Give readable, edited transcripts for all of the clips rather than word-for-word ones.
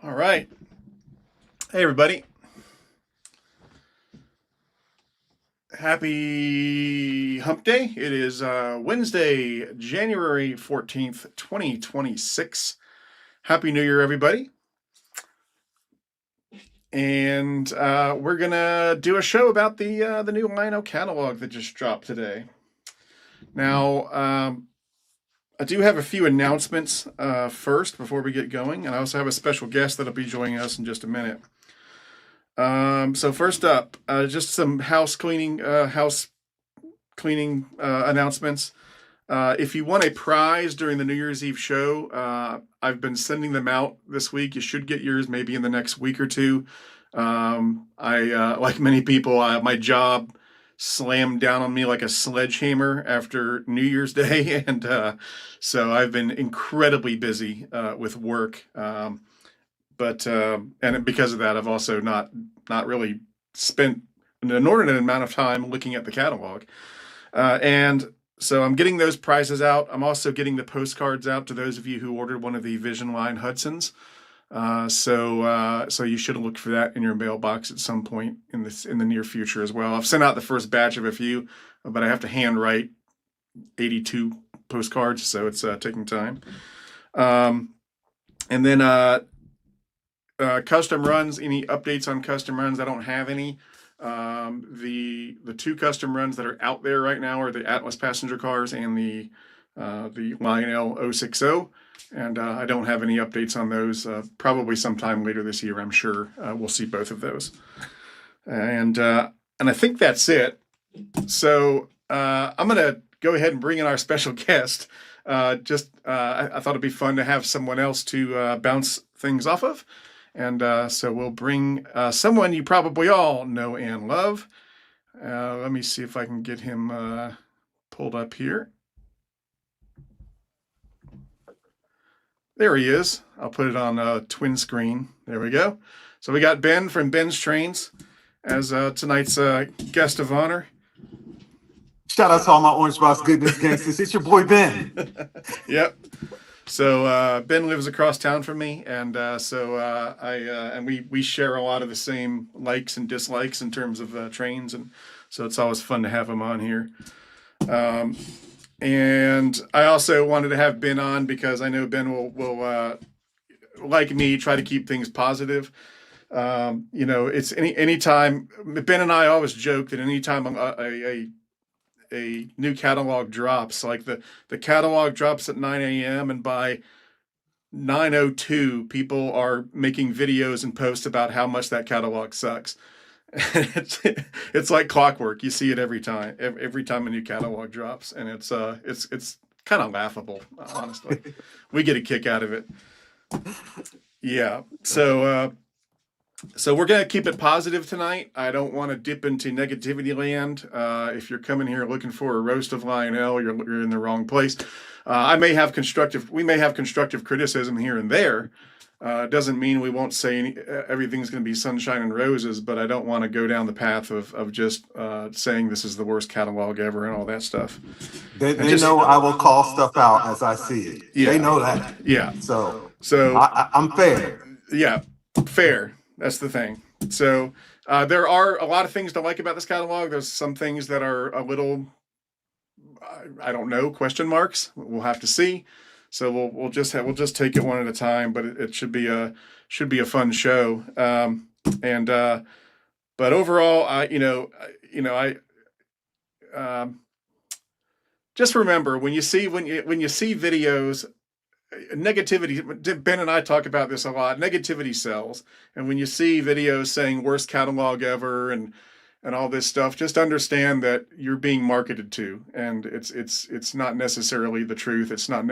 All right. Hey, everybody. Happy Hump Day. It is Wednesday, January 14th, 2026. Happy New Year, everybody. And we're going to do a show about the new Lionel catalog that just dropped today. Now, I do have a few announcements first before we get going. And I also have a special guest that'll be joining us in just a minute. So first up, just some house cleaning announcements. If you won a prize during the New Year's Eve show, I've been sending them out this week. You should get yours maybe in the next week or two. Like many people, my job slammed down on me like a sledgehammer after New Year's Day, and so I've been incredibly busy with work. But and because of that, I've also not really spent an inordinate amount of time looking at the catalog. And so I'm getting those prizes out. I'm also getting the postcards out to those of you who ordered one of the Vision Line Hudsons. So you should look for that in your mailbox at some point in the near future as well. I've sent out the first batch of a few, but I have to handwrite 82 postcards, so it's taking time. And then custom runs, any updates on custom runs? I don't have any. The two custom runs that are out there right now are the Atlas passenger cars and the Lionel 060, and I don't have any updates on those. Probably sometime later this year, I'm sure we'll see both of those. And I think that's it. So I'm gonna go ahead and bring in our special guest. I thought it'd be fun to have someone else to bounce things off of. And so we'll bring someone you probably all know and love. Let me see if I can get him pulled up here. There he is. I'll put it on twin screen. There we go. So we got Ben from Ben's Trains as tonight's guest of honor. Shout out to all my Orange Box goodness gangsters. It's your boy Ben. Yep. So Ben lives across town from me, and we share a lot of the same likes and dislikes in terms of trains, and so it's always fun to have him on here. And I also wanted to have Ben on because I know Ben will like me, try to keep things positive. It's anytime Ben and I always joke that anytime a new catalog drops, like the catalog drops at 9 a.m. and by 9:02 people are making videos and posts about how much that catalog sucks. It's like clockwork. You see it every time a new catalog drops, and it's kind of laughable, honestly. We get a kick out of it. Yeah. So we're going to keep it positive tonight. I don't want to dip into negativity land. If you're coming here looking for a roast of Lionel, you're in the wrong place. We may have constructive criticism here and there. Doesn't mean we won't say everything's going to be sunshine and roses, but I don't want to go down the path of just saying this is the worst catalog ever and all that stuff. They know I will call stuff out as I see it. Yeah. They know that. Yeah. So I'm fair. Yeah, fair. That's the thing. So there are a lot of things to like about this catalog. There's some things that are a little, I don't know, question marks. We'll have to see. So we'll just take it one at a time. But it should be a fun show. But overall, I just remember when you see videos. Negativity, Ben and I talk about this a lot. Negativity sells. And when you see videos saying worst catalog ever and all this stuff, just understand that you're being marketed to, and it's not necessarily the truth. It's a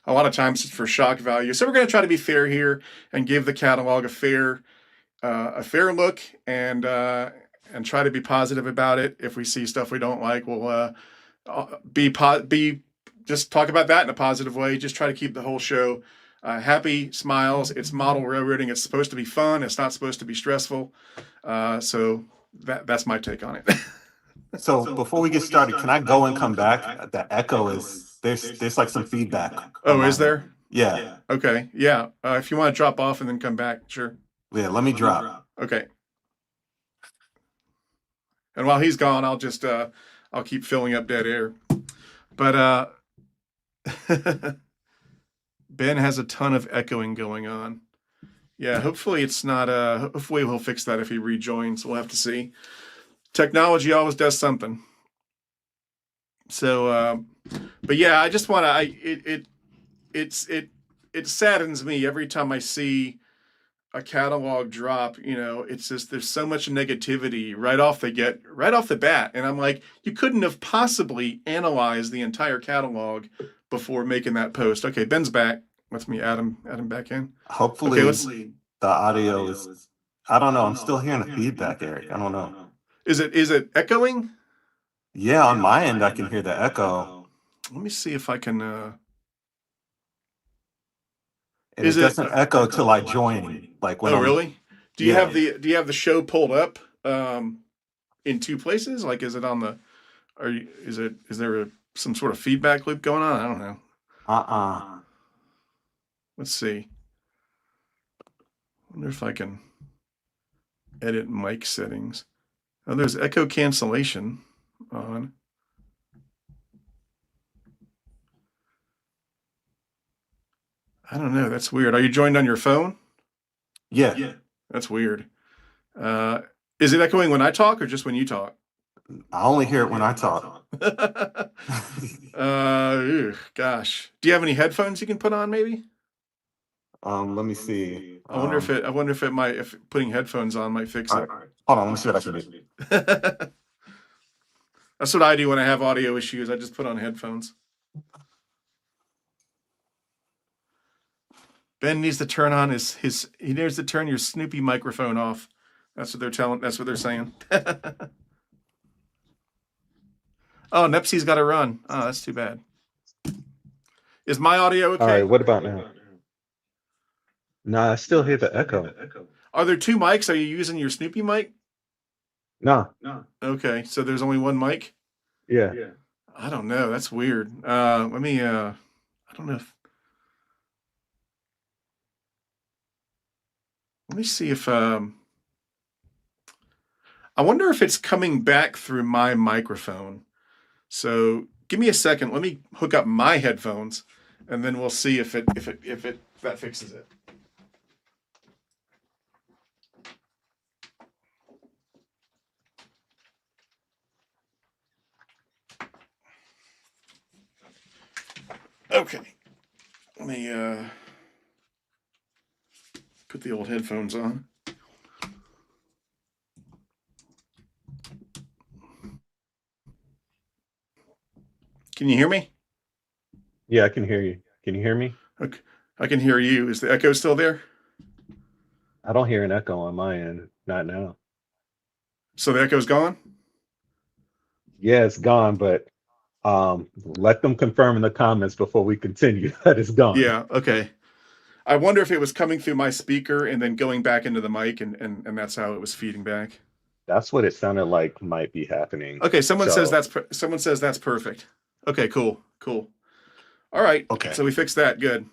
lot of times it's for shock value. So we're going to try to be fair here and give the catalog a fair look, and try to be positive about it. If we see stuff we don't like, we'll just talk about that in a positive way. Just try to keep the whole show happy, smiles. It's model railroading. It's supposed to be fun. It's not supposed to be stressful. So that's my take on it. So before we get started, can I go and come back? The echo is there's like some feedback. Oh, is there? Yeah. Okay, yeah. If you want to drop off and then come back, sure. Yeah, let me drop. Okay. And while he's gone, I'll keep filling up dead air. But Ben has a ton of echoing going on. Yeah, hopefully it's not hopefully he'll fix that if he rejoins. We'll have to see. Technology always does something. So but yeah, I just want to it saddens me every time I see a catalog drop. It's just there's so much negativity right off the bat, and I'm like, you couldn't have possibly analyzed the entire catalog before making that post. Okay, Ben's back. Let me add him back in. Okay, Hopefully the audio is, I don't know. I'm still hearing the feedback, Eric. I don't know. Is it echoing? Yeah, on my end, I can hear the echo. Let me see if I can. And Is it it? doesn't echo till I join. Like when Oh, I'm, really? yeah. Do you have the show pulled up in two places? Like, is it on the? Is there some sort of feedback loop going on? I don't know. Uh-uh. Let's see. I wonder if I can edit mic settings. Oh, there's echo cancellation on. I don't know. That's weird. Are you joined on your phone? Yeah. That's weird. Uh, is it echoing when I talk or just when you talk? I only hear it when I talk. Gosh. Do you have any headphones you can put on maybe? Let me see. I wonder if it might, if putting headphones on might fix it. Hold on, let me see what I can do. That's what I do when I have audio issues. I just put on headphones. Ben needs to turn on he needs to turn your Snoopy microphone off. That's what they're saying. Oh, Nepsi's got to run. Oh, that's too bad. Is my audio okay? All right, what about now? Nah, I still hear the echo. Are there two mics? Are you using your Snoopy mic? No. Okay, so there's only one mic? Yeah. I don't know. That's weird. I don't know if. Let me see if I wonder if it's coming back through my microphone. So give me a second. Let me hook up my headphones, and then we'll see if that fixes it. Okay. Let me put the old headphones on. Can you hear me? Yeah, I can hear you. Can you hear me? Okay. I can hear you. Is the echo still there? I don't hear an echo on my end. Not now. So the echo's gone? Yeah, it's gone, but let them confirm in the comments before we continue that it's gone. Yeah, okay. I wonder if it was coming through my speaker and then going back into the mic and that's how it was feeding back. That's what it sounded like might be happening. Okay, someone says that's perfect. Okay, cool. All right. Okay. So we fixed that. Good.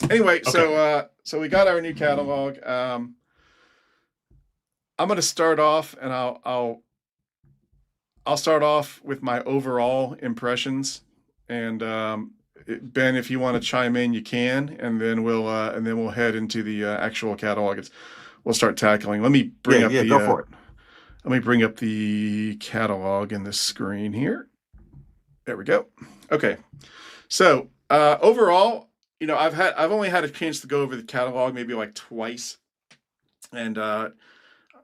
Anyway, Okay. so we got our new catalog. I'm going to start off, and I'll start off with my overall impressions, and Ben, if you want to chime in, you can, and then we'll head into the actual catalog. We'll start tackling. Let me bring up go for it. Let me bring up the catalog in this screen here. There we go. Okay. So overall, I've only had a chance to go over the catalog maybe like twice, and I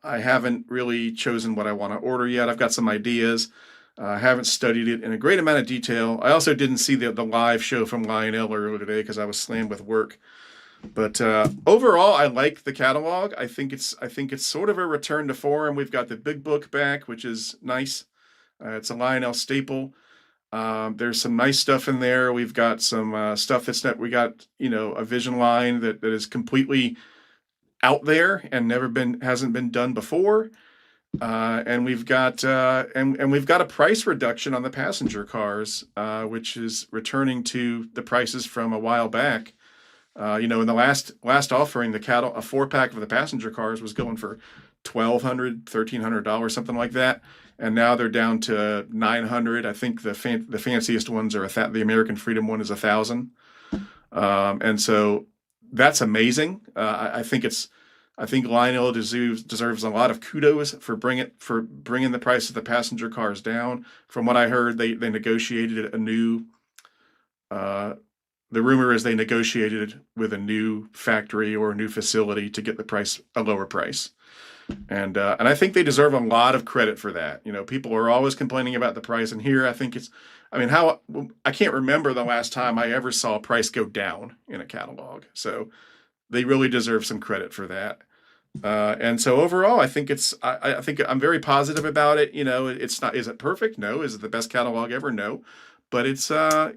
haven't really chosen what I want to order yet. I've got some ideas. I haven't studied it in a great amount of detail. I also didn't see the live show from Lionel earlier today because I was slammed with work. But overall, I like the catalog. I think it's sort of a return to form. We've got the big book back, which is nice. It's a Lionel staple. There's some nice stuff in there. We've got some stuff we got, a vision line that is completely out there and hasn't been done before. And we've got we've got a price reduction on the passenger cars, which is returning to the prices from a while back. In the last offering, a 4-pack of the passenger cars was going for $1,200, $1,300, something like that, and now they're down to $900. I think the fanciest ones are the American Freedom one is $1,000, and so that's amazing. I think Lionel deserves a lot of kudos for bringing the price of the passenger cars down. From what I heard, they negotiated a new. The rumor is they negotiated with a new factory or a new facility to get a lower price, and I think they deserve a lot of credit for that. People are always complaining about the price, and here I think I can't remember the last time I ever saw a price go down in a catalog. So they really deserve some credit for that. And so overall, I think I think I'm very positive about it. It's not. Is it perfect? No. Is it the best catalog ever? No. But I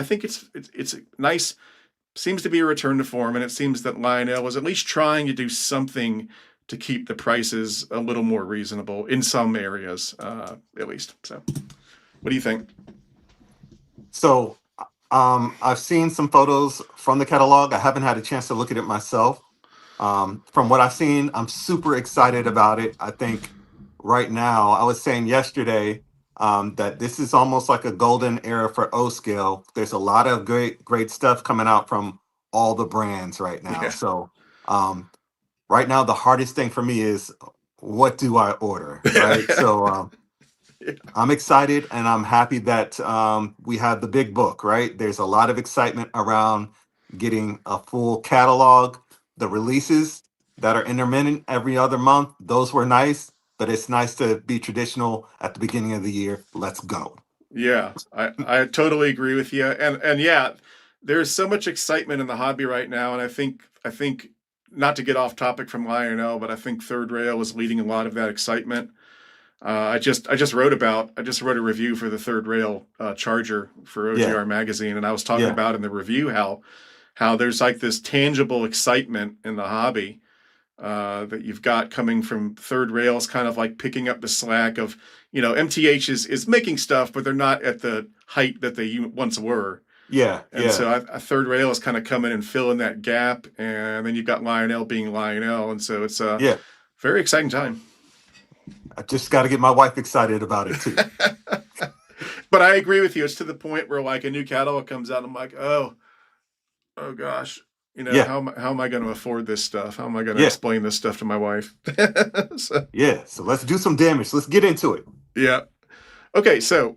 think it's nice. Seems to be a return to form, and it seems that Lionel was at least trying to do something to keep the prices a little more reasonable in some areas, at least. So, what do you think? So, I've seen some photos from the catalog. I haven't had a chance to look at it myself. From what I've seen, I'm super excited about it. I think right now, I was saying yesterday that this is almost like a golden era for O scale. There's a lot of great stuff coming out from all the brands right now. Yeah. So, right now, the hardest thing for me is what do I order, right? So, Yeah. I'm excited and I'm happy that we have the big book, right? There's a lot of excitement around getting a full catalog. The releases that are intermittent every other month, those were nice, but it's nice to be traditional at the beginning of the year. Let's go. Yeah, I totally agree with you, and yeah, there's so much excitement in the hobby right now, and I think not to get off topic from Lionel, but I think Third Rail is leading a lot of that excitement. I just wrote a review for the Third Rail charger for Yeah, OGR magazine, and I was talking yeah, about in the review how there's like this tangible excitement in the hobby that you've got coming from Third Rails, kind of like picking up the slack of, MTH is making stuff, but they're not at the height that they once were. yeah, And yeah, so Third Rail is kind of coming and filling that gap. And then you've got Lionel being Lionel. And so it's a yeah. very exciting time. I just got to get my wife excited about it too. But I agree with you. It's to the point where like a new catalog comes out. I'm like, oh gosh, Yeah, how am I going to afford this stuff? How am I going to yeah, explain this stuff to my wife? yeah. So let's do some damage. Let's get into it. Yeah. Okay, so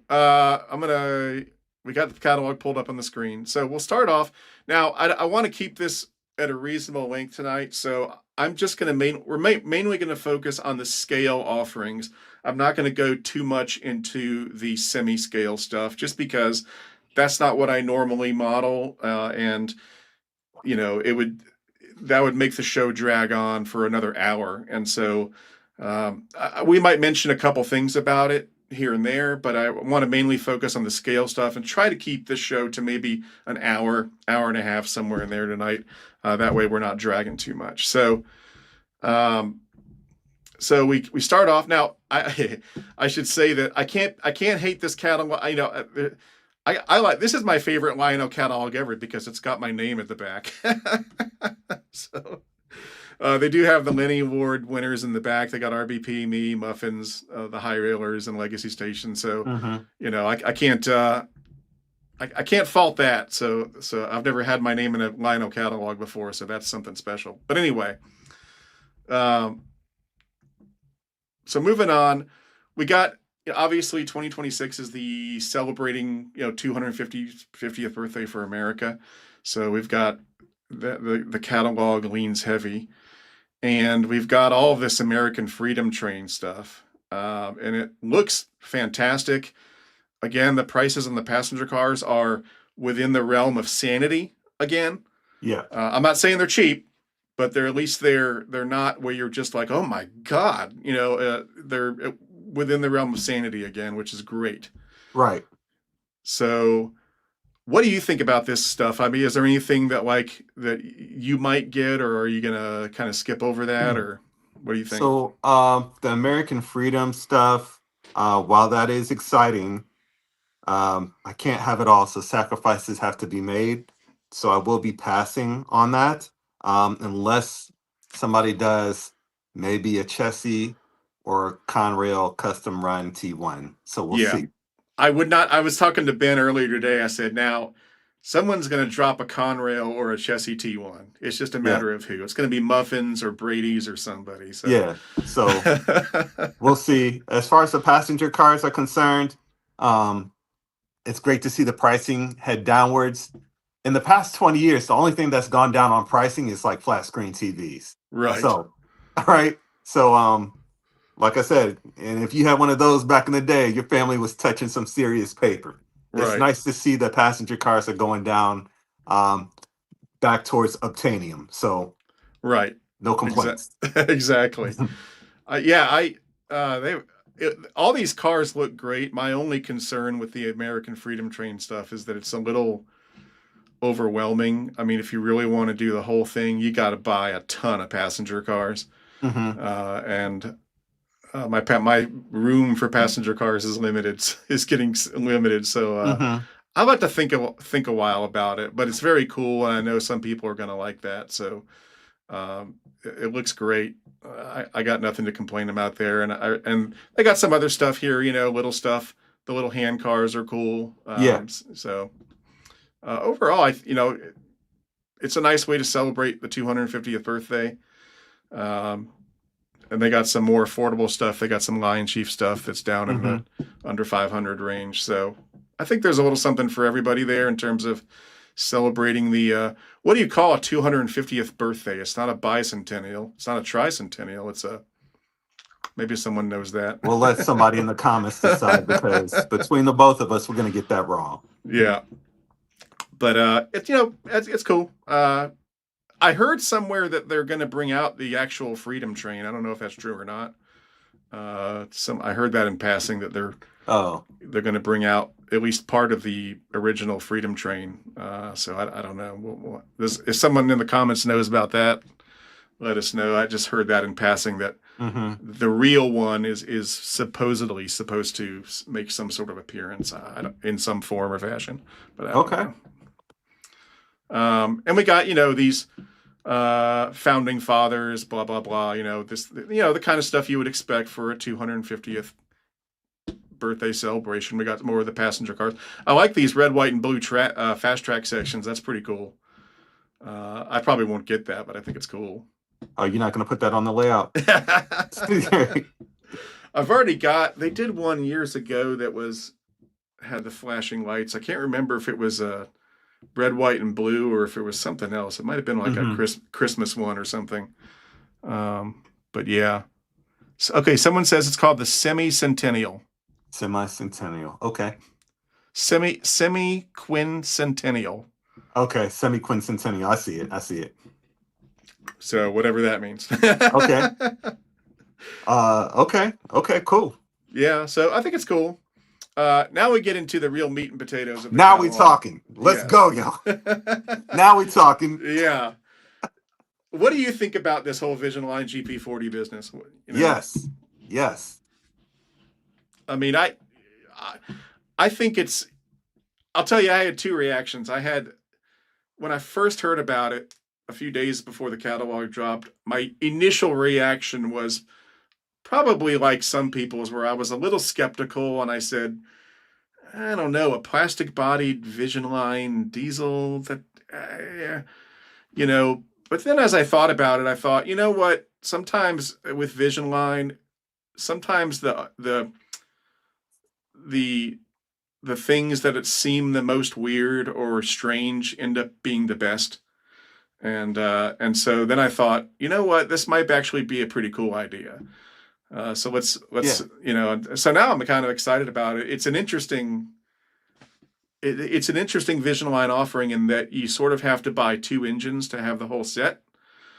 we got the catalog pulled up on the screen. So we'll start off. Now, I want to keep this at a reasonable length tonight. So I'm just going to we're mainly going to focus on the scale offerings. I'm not going to go too much into the semi-scale stuff just because that's not what I normally model. And that would make the show drag on for another hour. And so we might mention a couple things about it here and there, but I want to mainly focus on the scale stuff and try to keep this show to maybe an hour and a half, somewhere in there tonight. That way we're not dragging too much. So we start off now. I should say that I can't hate this catalog. I like, this is my favorite Lionel catalog ever because it's got my name at the back. So they do have the Lenny Award winners in the back. They got RBP, me, Muffins, the High Railers, and Legacy Station. So I can't fault that. So I've never had my name in a Lionel catalog before, so that's something special. But anyway, so moving on, we got, obviously 2026 is the celebrating 250th birthday for America. So we've got the catalog leans heavy, and we've got all of this American Freedom Train stuff, and it looks fantastic. Again, the prices on the passenger cars are within the realm of sanity. Again, Yeah, I'm not saying they're cheap, but they're at least they're not where you're just like, oh my god, they're within the realm of sanity again, which is great. right. So, what do you think about this stuff? I mean, is there anything that you might get, or are you gonna kind of skip over that, or what do you think? So, the American Freedom stuff, while that is exciting, I can't have it all. So sacrifices have to be made. So I will be passing on that, unless somebody does maybe a chassis or Conrail custom run T1. So we'll Yeah. see. I would not. I was talking to Ben earlier today. I said, now, someone's going to drop a Conrail or a Chessie T1. It's just a Yeah, matter of who. It's going to be Muffins or Brady's or somebody. So, yeah. So we'll see. As far as the passenger cars are concerned, um, it's great to see the pricing head downwards. In the past 20 years, the only thing that's gone down on pricing is like flat screen TVs. right, So, all right. So, like I said, and if you had one of those back in the day, your family was touching some serious paper. It's right, nice to see that passenger cars are going down, um, back towards obtanium. So, right. no complaints. Exactly. Yeah, all these cars look great. My only concern with the American Freedom Train stuff is that it's a little overwhelming. I mean, if you really want to do the whole thing, you got to buy a ton of passenger cars, Hmm. and my room for passenger cars is limited. Is getting limited, so Hmm. I'd like to think a while about it. But it's very cool, and I know some people are going to like that. So it looks great. I got nothing to complain about there, and they got some other stuff here. Little stuff. The little hand cars are cool. Yeah. So overall, it's a nice way to celebrate the 250th birthday. Um, and they got some more affordable stuff. They got some Lion Chief stuff that's down in Hmm. the under 500 range. So I think there's a little something for everybody there in terms of celebrating the what do you call a 250th birthday? It's not a bicentennial. It's not a tricentennial. It's a maybe someone knows that. We'll let somebody in the comments decide, because between the both of us, we're going to get that wrong. Yeah, but it's cool. I heard somewhere that they're going to bring out the actual Freedom Train. I don't know if that's true or not. I heard that in passing that Oh, they're going to bring out at least part of the original Freedom Train. So I don't know. If someone in the comments knows about that, let us know. I just heard that in passing that hmm, the real one is supposedly supposed to make some sort of appearance in some form or fashion, but I don't okay. know. And we got these founding fathers, blah blah blah. The kind of stuff you would expect for a 250th birthday celebration. We got more of the passenger cars. I like these red, white, and blue fast track sections. That's pretty cool. I probably won't get that, but I think it's cool. Oh, you're not going to put that on the layout? I've already got. They did one years ago that had the flashing lights. I can't remember if it was a red, white, and blue, or if it was something else. It might have been like a Christmas one or something. But yeah. Okay, someone says it's called the Semi-Centennial. Semi-centennial. Okay. Semi-quincentennial. Okay. Semi-quincentennial. I see it. I see it. So whatever that means. Okay. Okay. Okay. Cool. Yeah, so I think it's cool. Now we get into the real meat and potatoes of the Now we catalog. talking. Let's go, y'all. Now we talking. Yeah. What do you think about this whole Vision Line GP40 business? Yes. Yes. I mean, I think it's. I'll tell you, I had two reactions. When I first heard about it a few days before the catalog dropped, my initial reaction was probably like some people's, where I was a little skeptical, and I said, I don't know, a plastic-bodied Vision Line diesel that, But then as I thought about it, I thought, you know what? Sometimes with Vision Line, sometimes the things that it seem the most weird or strange end up being the best. And so then I thought, you know what? This might actually be a pretty cool idea. So let's So now I'm kind of excited about it. It's an interesting Vision Line offering in that you sort of have to buy two engines to have the whole set.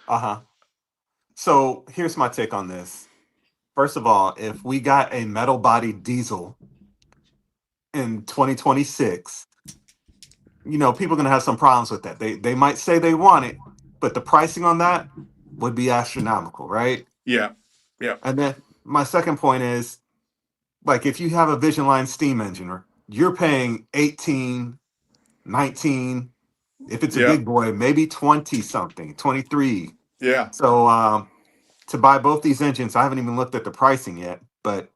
Uh-huh. So here's my take on this. First of all, if we got a metal bodied diesel in 2026, people are going to have some problems with that. They might say they want it, but the pricing on that would be astronomical, right? Yeah. Yeah. And then my second point is, like, if you have a Vision Line steam engine, you're paying 18, 19, If it's a Yeah. big boy, maybe 20 something, 23. Yeah. So to buy both these engines, I haven't even looked at the pricing yet, but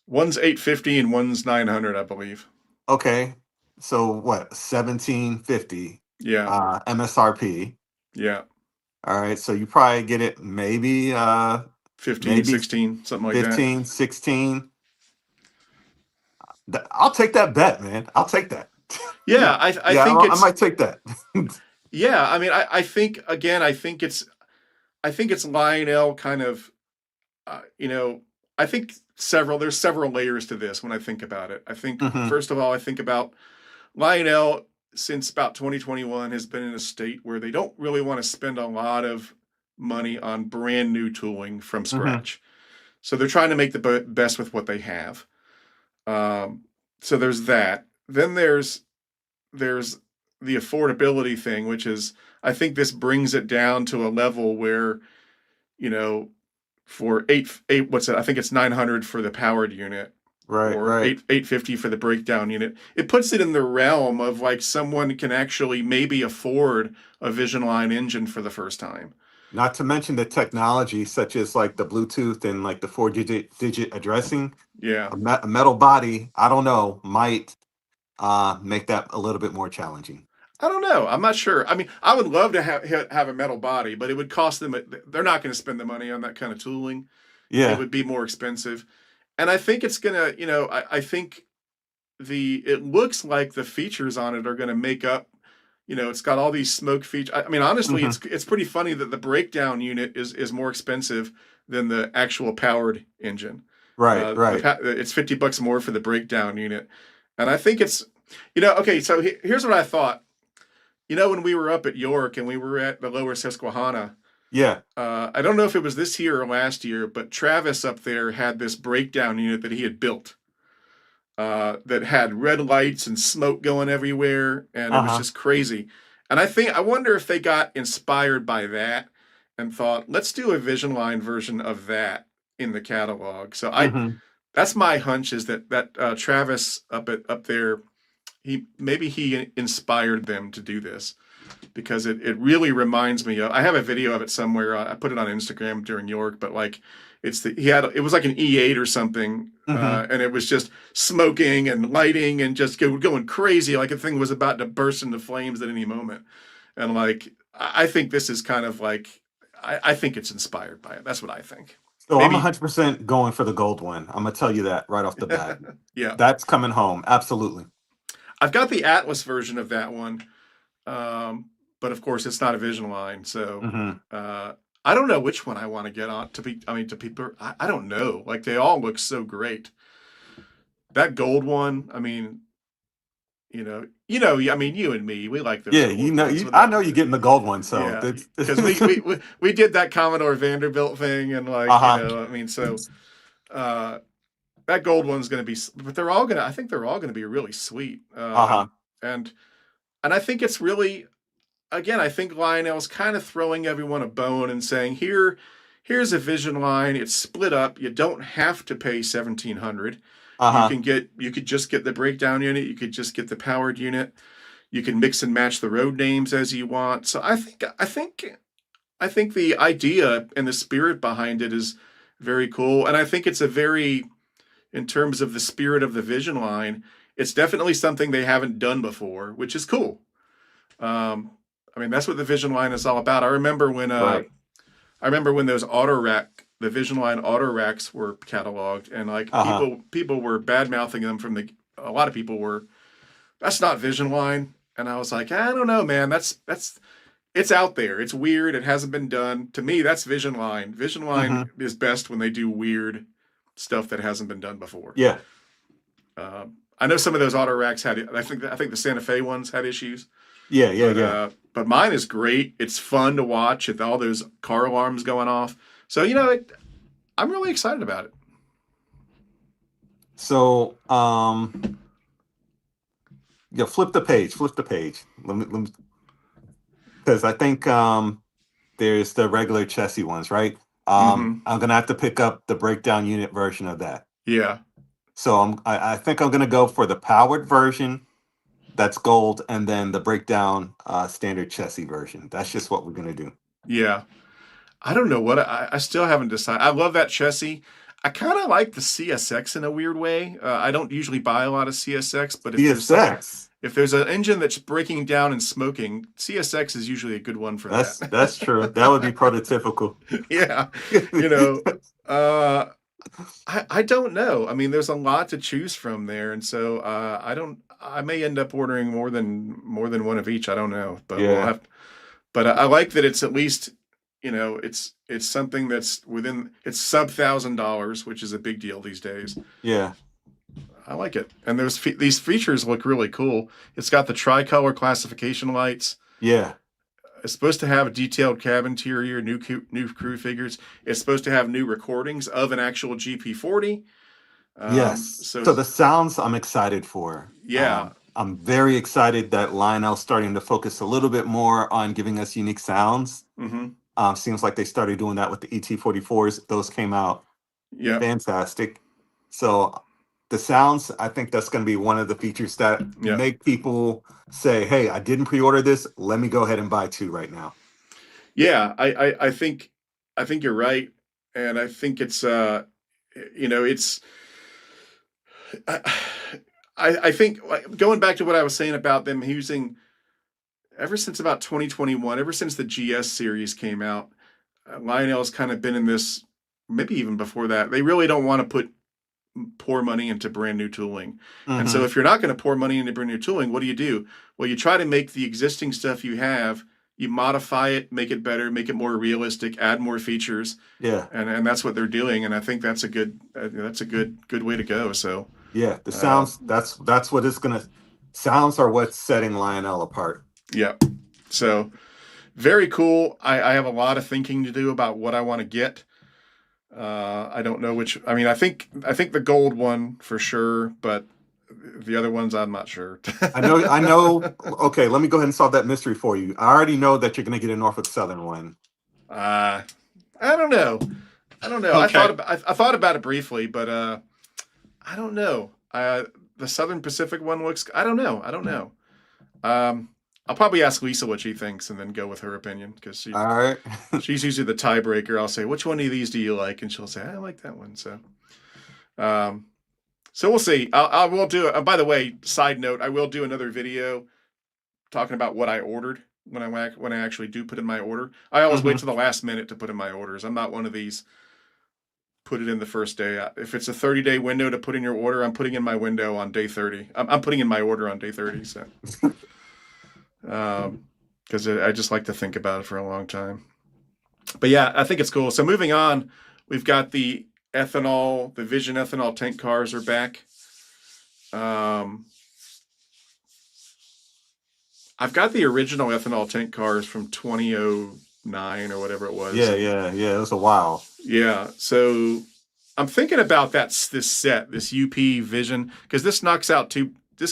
One's 850 and one's 900, I believe. okay. So what? 1750 Yeah. MSRP. Yeah. All right, so you probably get it maybe 15, maybe 16, something like that. 15, 16. I'll take that bet, man. I'll take that. Yeah, I Yeah, think I it's might take that. yeah, I mean I think again I think it's Lionel kind of you know, I think there's several layers to this when I think about it. I think Hmm. first of all I think about Lionel since about 2021 has been in a state where they don't really want to spend a lot of money on brand new tooling from Hmm. scratch. So they're trying to make the best with what they have. Um, so there's that. Then there's the affordability thing, which is I think this brings it down to a level where you know for eight what's it? I think it's 900 for the powered unit Right, or right. 850 for the breakdown unit. It puts it in the realm of like someone can actually maybe afford a Vision Line engine for the first time. Not to mention the technology, such as like the Bluetooth and like the four digit addressing. Yeah. A metal body, I don't know, might make that a little bit more challenging. I don't know. I'm not sure. I mean, I would love to have a metal body, but it would cost them. They're not going to spend the money on that kind of tooling. It Yeah. would be more expensive, and I think it's gonna. I think it looks like the features on it are going to make up. It's got all these smoke features. I mean, honestly, Hmm. it's pretty funny that the breakdown unit is more expensive than the actual powered engine. Right, right. It's $50 more for the breakdown unit, and I think it's. Okay. So here's what I thought. When we were up at York and we were at the Lower Susquehanna, Yeah. I don't know if it was this year or last year, but Travis up there had this breakdown unit that he had built that had red lights and smoke going everywhere, and it was Uh-huh. just crazy. And I wonder if they got inspired by that and thought, let's do a Vision Line version of that in the catalog. So Hmm. that's my hunch is that Travis up there, he inspired them to do this because it really reminds me of. I have a video of it somewhere. I put it on Instagram during York, but like it was like an E8 or something, Hmm. and it was just smoking and lighting and just going crazy, like the thing was about to burst into flames at any moment. And like I think this is kind of like I think it's inspired by it. That's what I think. So I'm Maybe 100% going for the gold one. I'm gonna tell you that right off the bat. yeah. That's coming home. Absolutely. I've got the Atlas version of that one. Um, but of course, it's not a Vision Line, so Hmm. uh, I don't know which one I want to get on. To people, I don't know. Like they all look so great. That gold one, I mean, I mean, you and me, we like those Yeah, gold ones with I know you're getting the gold one, so yeah, that's because we did that Commodore Vanderbilt thing, and like uh-huh. I mean, so uh, that gold one's going to be, but I think they're all going to be really sweet. Uh-huh. And I think it's really again, I think Lionel's kind of throwing everyone a bone and saying, here's a Vision Line. It's split up. You don't have to pay 1,700. Uh-huh. You could just get the breakdown unit. You could just get the powered unit. You can mix and match the road names as you want. So I think the idea and the spirit behind it is very cool. And I think it's in terms of the spirit of the Vision Line, it's definitely something they haven't done before, which is cool. Um, I mean, that's what the Vision Line is all about. Right. I remember when the Vision Line auto racks were cataloged, and like Uh-huh. people were bad mouthing them a lot of people were. That's not Vision Line, and I was like, I don't know, man. That's it's out there. It's weird. It hasn't been done. To me, that's Vision Line. Vision Line Hmm. is best when they do weird stuff that hasn't been done before. Yeah. I know some of those auto racks had. I think the Santa Fe ones had issues. Yeah, yeah, But yeah. mine is great. It's fun to watch with all those car alarms going off. So I'm really excited about it. So yeah, flip the page, flip the page. Let me because I think there's the regular chassis ones, right? Mm-hmm. I'm gonna have to pick up the breakdown unit version of that. Yeah. So I think I'm gonna go for the powered version that's gold, and then the breakdown standard chassis version. That's just what we're gonna do. Yeah. I don't know what I still haven't decided. I love that chassis. I kind of like the CSX in a weird way. I don't usually buy a lot of CSX, but CSX. if there's an engine that's breaking down and smoking, CSX is usually a good one for that. That's true. That would be prototypical. Yeah, you know, uh, I don't know. I mean, there's a lot to choose from there, and so I don't. I may end up ordering more than one of each. I don't know, but we'll Yeah. have. But I like that it's at least, it's something that's within, it's sub $1,000, which is a big deal these days. Yeah. I like it, and these features look really cool. It's got the tricolor classification lights. Yeah. It's supposed to have a detailed cab interior, new crew figures. It's supposed to have new recordings of an actual GP40. Yes. So So the sounds I'm excited for. yeah, I'm very excited that Lionel's starting to focus a little bit more on giving us unique sounds. mm-hmm. Seems like they started doing that with the ET44s. Those came out Yeah, fantastic. So the sounds, I think that's going to be one of the features that yeah. make people say, "Hey, I didn't pre-order this. Let me go ahead and buy two right now." Yeah, I think you're right, and I think it's it's I, I think going back to what I was saying about them using ever since about 2021, ever since the GS series came out, Lionel's kind of been in this, maybe even before that. They really don't want to pour money into brand new tooling. And so if you're not going to pour money into brand new tooling, what do? Well, you try to make the existing stuff you have, you modify it, make it better, make it more realistic, add more features. Yeah. And that's what they're doing. And I think that's a good way to go. So yeah, the sounds, that's what it's gonna, sounds are what's setting Lionel apart. Yeah. So very cool. I have a lot of thinking to do about what I want to get. I don't know which. I mean, I think the gold one for sure, but the other ones I'm not sure. I know. Okay, let me go ahead and solve that mystery for you. I already know that you're going to get a Norfolk Southern one. I don't know. Okay. I thought about it briefly, but I don't know. The Southern Pacific one looks. I don't know. I'll probably ask Lisa what she thinks and then go with her opinion because All right. she's usually the tiebreaker. I'll say, which one of these do you like? And she'll say, I like that one. So, so we'll see. I will do. By the way, side note, I will do another video talking about what I ordered when I actually do put in my order. I always wait to the last minute to put in my orders. I'm not one of these put it in the first day. If it's a 30-day window to put in your order, I'm putting in my window on day 30. I'm putting in my order on day 30. So. Because I just like to think about it for a long time. But yeah, I think it's cool. So moving on, we've got the Vision ethanol tank cars are back. I've got the original ethanol tank cars from 2009 or whatever it was. Yeah. It was a while. Yeah. So I'm thinking about this set, this UP Vision, because this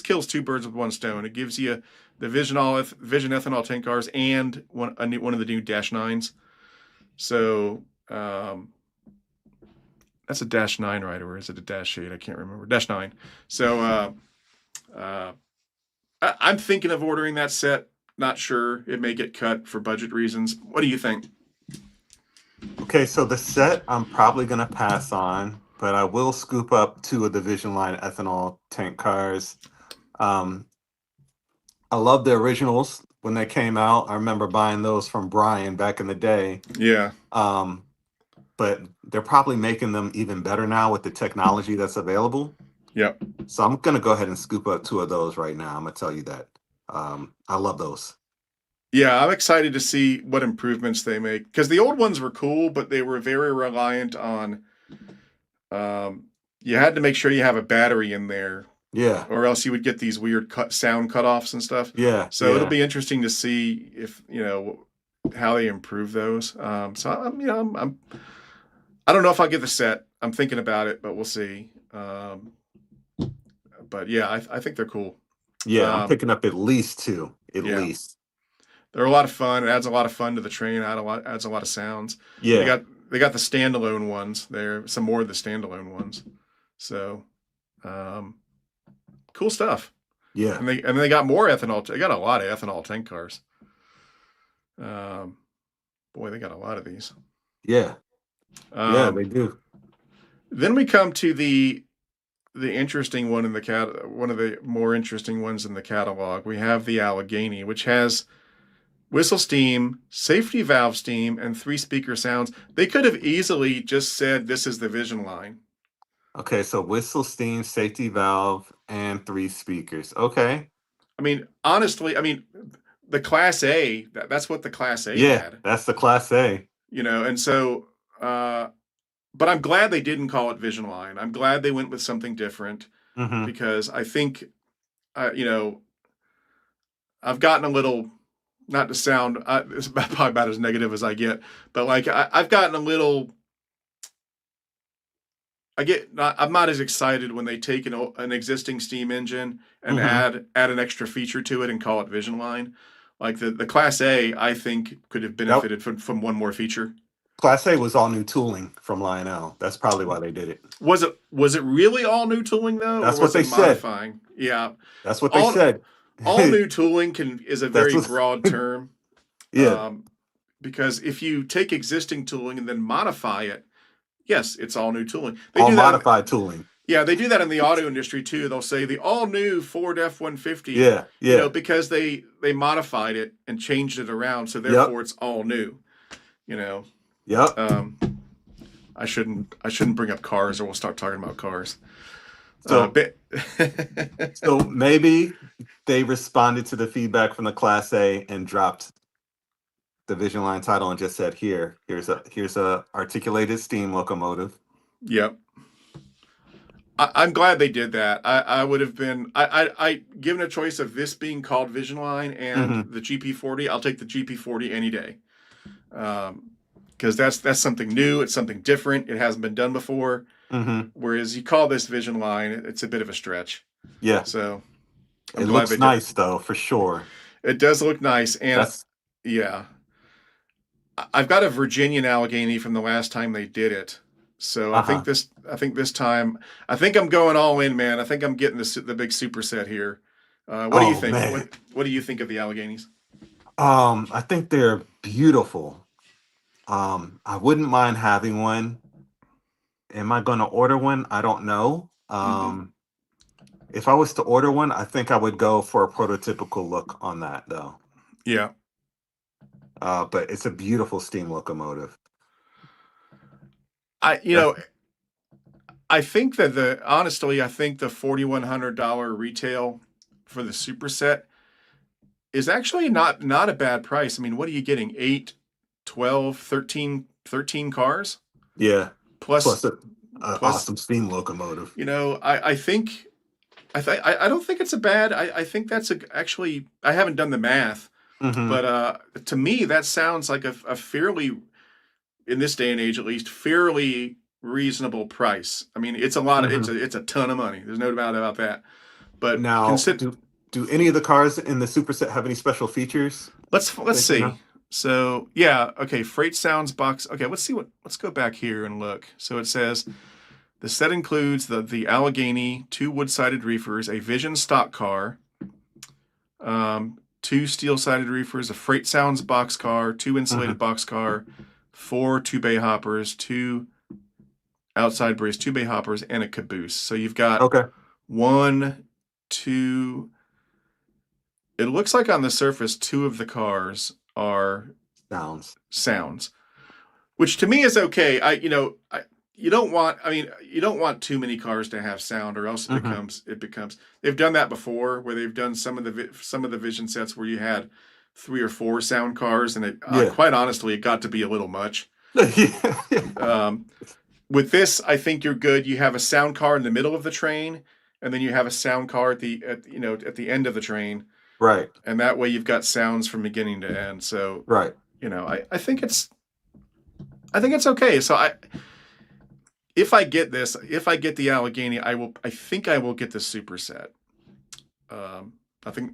kills two birds with one stone. It gives you the Vision ethanol tank cars and one of the new -9s. So that's a -9, right? Or is it a -8? I can't remember. -9. So I'm thinking of ordering that set. Not sure. It may get cut for budget reasons. What do you think? Okay, so the set I'm probably going to pass on, but I will scoop up two of the Vision line ethanol tank cars. I love the originals when they came out. I remember buying those from Brian back in the day. Yeah. But they're probably making them even better now with the technology that's available. Yep. So I'm going to go ahead and scoop up two of those right now. I'm going to tell you that. I love those. Yeah, I'm excited to see what improvements they make. Because the old ones were cool, but they were very reliant on... you had to make sure you have a battery in there. Yeah. Or else you would get these weird sound cutoffs and stuff. Yeah. So it'll be interesting to see if, how they improve those. So I don't know if I'll get the set. I'm thinking about it, but we'll see. But yeah, I think they're cool. Yeah, I'm picking up at least two. At least. They're a lot of fun. It adds a lot of fun to the train. Adds a lot of sounds. Yeah. They got the standalone ones there. Some more of the standalone ones. So, cool stuff. Yeah. And they got more ethanol. They got a lot of ethanol tank cars. Boy, they got a lot of these. Yeah. Yeah, they do. Then we come to the interesting one in the one of the more interesting ones in the catalog. We have the Allegheny, which has whistle steam, safety valve steam, and 3-speaker sounds. They could have easily just said this is the Vision line. Okay, so whistle, steam, safety valve, and 3 speakers. Okay. I mean, honestly, the Class A, that's what the Class A Yeah, had, that's the Class A. and so, but I'm glad they didn't call it Vision line. I'm glad they went with something different Mm-hmm. because I think, I've gotten a little, not to sound, it's probably about as negative as I get, but like I've gotten a little, I'm not as excited when they take an existing steam engine and Mm-hmm. add an extra feature to it and call it Vision line. Like the Class A, I think could have That benefited from one more feature. Class A was all new tooling from Lionel. That's probably why they did it. Was it really all new tooling though, or That's what was they it said. modifying? Yeah, That's what they all said. all new tooling is a That's very what. broad term. Yeah. Because if you take existing tooling and then modify it, yes, it's all new tooling. They All do that. modified tooling. Yeah, they do that in the auto industry too. They'll say the all new Ford F-150, Yeah. Yeah. because they modified it and changed it around, so Yep. therefore it's all new. You know, Yep. I shouldn't bring up cars, or we'll start talking about cars. So But so maybe they responded to the feedback from the Class A and dropped the Vision Line title and just said, here's a articulated steam locomotive. yep. I'm glad they did that. I would have been I given a choice of this being called Vision Line and Mm-hmm. the GP40. I'll take the GP40 any day, because that's something new. It's something different. It hasn't been done before. Mm-hmm. Whereas you call this Vision Line, it's a bit of a stretch. Yeah. So I'm It glad looks they did. nice though, for sure. It does look nice, and That's yeah, I've got a Virginian Allegheny from the last time they did it. So uh-huh. I think this time, I think I'm going all in, man. I think I'm getting the big superset here. What do you Oh think? man. What do you think of the Alleghenies? I think they're beautiful. I wouldn't mind having one. Am I gonna order one? I don't know. Mm-hmm. If I was to order one, I think I would go for a prototypical look on that though. Yeah, But it's a beautiful steam locomotive. I you That's know I think that honestly, I think the $4,100 retail for the superset is actually not a bad price. I mean, what are you getting? 8, 12, 13 cars yeah. plus Plus a plus. awesome steam locomotive. I think I don't think it's a bad. I think that's actually, I haven't done the math, Mm-hmm. but to me that sounds like a fairly, in this day and age at least, fairly reasonable price. I mean, it's a lot of Mm-hmm. it's a ton of money. There's no doubt about that. But Now, do any of the cars in the superset have any special features let's that you know? see. So yeah, okay, freight sounds box. Okay, let's go back here and look. So it says the set includes the Allegheny, 2 wood-sided reefers, a Vision stock car, 2 steel-sided reefers, a freight sounds boxcar, 2 insulated Mm-hmm. boxcar, 4 2-bay hoppers, 2 outside brace 2-bay hoppers, and a caboose. So you've got Okay. 1, 2. It looks like on the surface 2 of the cars are sounds, which to me is okay. You don't want, you don't want too many cars to have sound, or else Mm-hmm. it becomes. They've done that before, where they've done some of the Vision sets where you had 3 or 4 sound cars, and it Yeah. quite honestly, it got to be a little much. Yeah. With this, I think you're good. You have a sound car in the middle of the train, and then you have a sound car at the end of the train, Right. and that way you've got sounds from beginning to end. So Right. I think it's okay. So if I get the Allegheny, I think I will get the superset.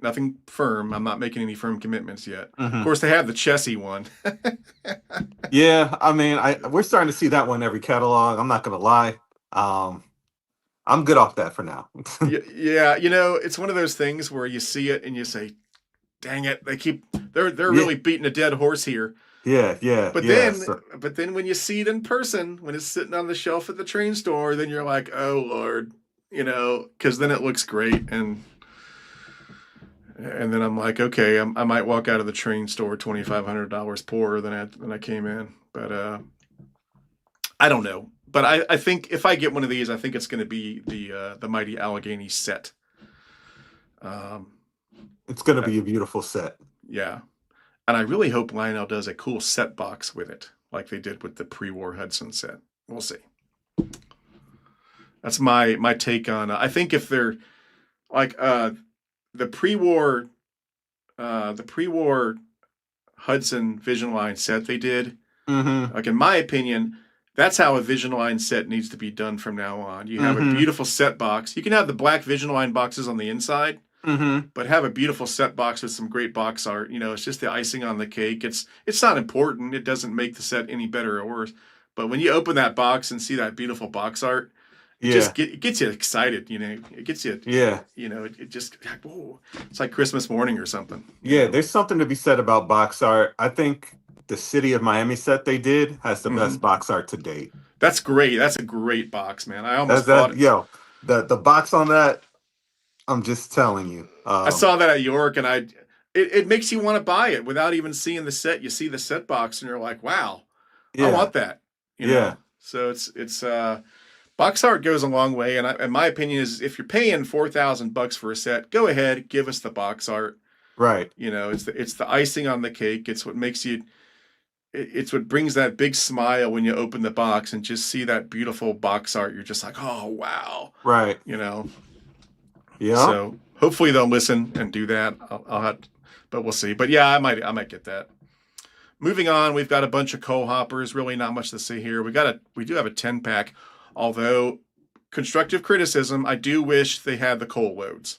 Nothing firm. I'm not making any firm commitments yet. Of Mm-hmm. course, they have the Chessie one. Yeah. I mean, we're starting to see that one in every catalog. I'm not gonna lie. I'm good off that for now. Yeah, you know, it's one of those things where you see it and you say, "Dang it, they're Yeah, really beating a dead horse here." yeah, yeah, But yeah. then, So, but then when you see it in person, when it's sitting on the shelf at the train store, then you're like, "Oh Lord," you know, because then it looks great, and then I'm like, okay, I might walk out of the train store $2,500 poorer than I came in, but I don't know. But I think if I get one of these, I think it's going to be the mighty Allegheny set. Um, it's gonna uh, be a beautiful set. yeah, and I really hope Lionel does a cool set box with it, like they did with the pre-war Hudson set. We'll see. That's my take on. I think if they're like the pre-war the pre-war Hudson Vision Line set they did, Mm-hmm. like in my opinion, that's how a Vision Line set needs to be done from now on. You have a Mm-hmm. beautiful set box. You can have the black Vision Line boxes on the inside, Mm-hmm. but have a beautiful set box with some great box art. You know, it's just the icing on the cake. It's not important. It doesn't make the set any better or worse. But when you open that box and see that beautiful box art, Yeah. it gets you excited. You know, it gets you. Yeah. You know, it just whoa, it's like Christmas morning or something. You Yeah. know. There's something to be said about box art. I think the City of Miami set they did has the Mm-hmm. best box art to date. That's great. That's a great box, man. I That's almost bought that. it. Yo, the box on that. I'm just telling you. I saw that at York, and it makes you want to buy it without even seeing the set. You see the set box, and you're like, wow, I Yeah. want that. You Yeah. know. So it's box art goes a long way, and my opinion is if you're paying $4,000 for a set, go ahead, give us the box art. Right. You know, it's the icing on the cake. It's what makes you. It's what brings that big smile when you open the box and just see that beautiful box art. You're just like, oh wow, Right. you know. Yeah. So hopefully they'll listen and do that. I'll have, but we'll see. But yeah, I might get that. Moving on, we've got a bunch of coal hoppers. Really, not much to see here. We do have a 10 pack, although constructive criticism. I do wish they had the coal loads.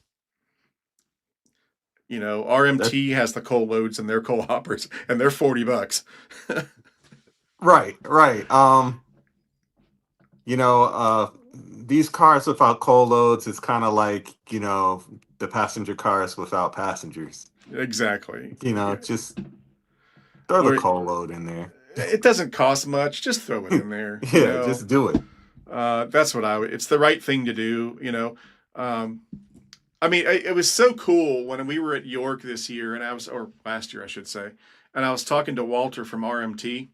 You know, That, RMT has the coal loads and their coal hoppers, and they're $40. right. Right. These cars without coal loads is kind of like, the passenger cars without passengers. Exactly. Yeah. Just throw the Or coal load in there. it doesn't cost much. Just throw it in there. You Yeah, know, just do it. that's what I would. It's the right thing to do. You know, um, I mean, it was so cool when we were at York this year, or last year, I should say, and I was talking to Walter from RMT,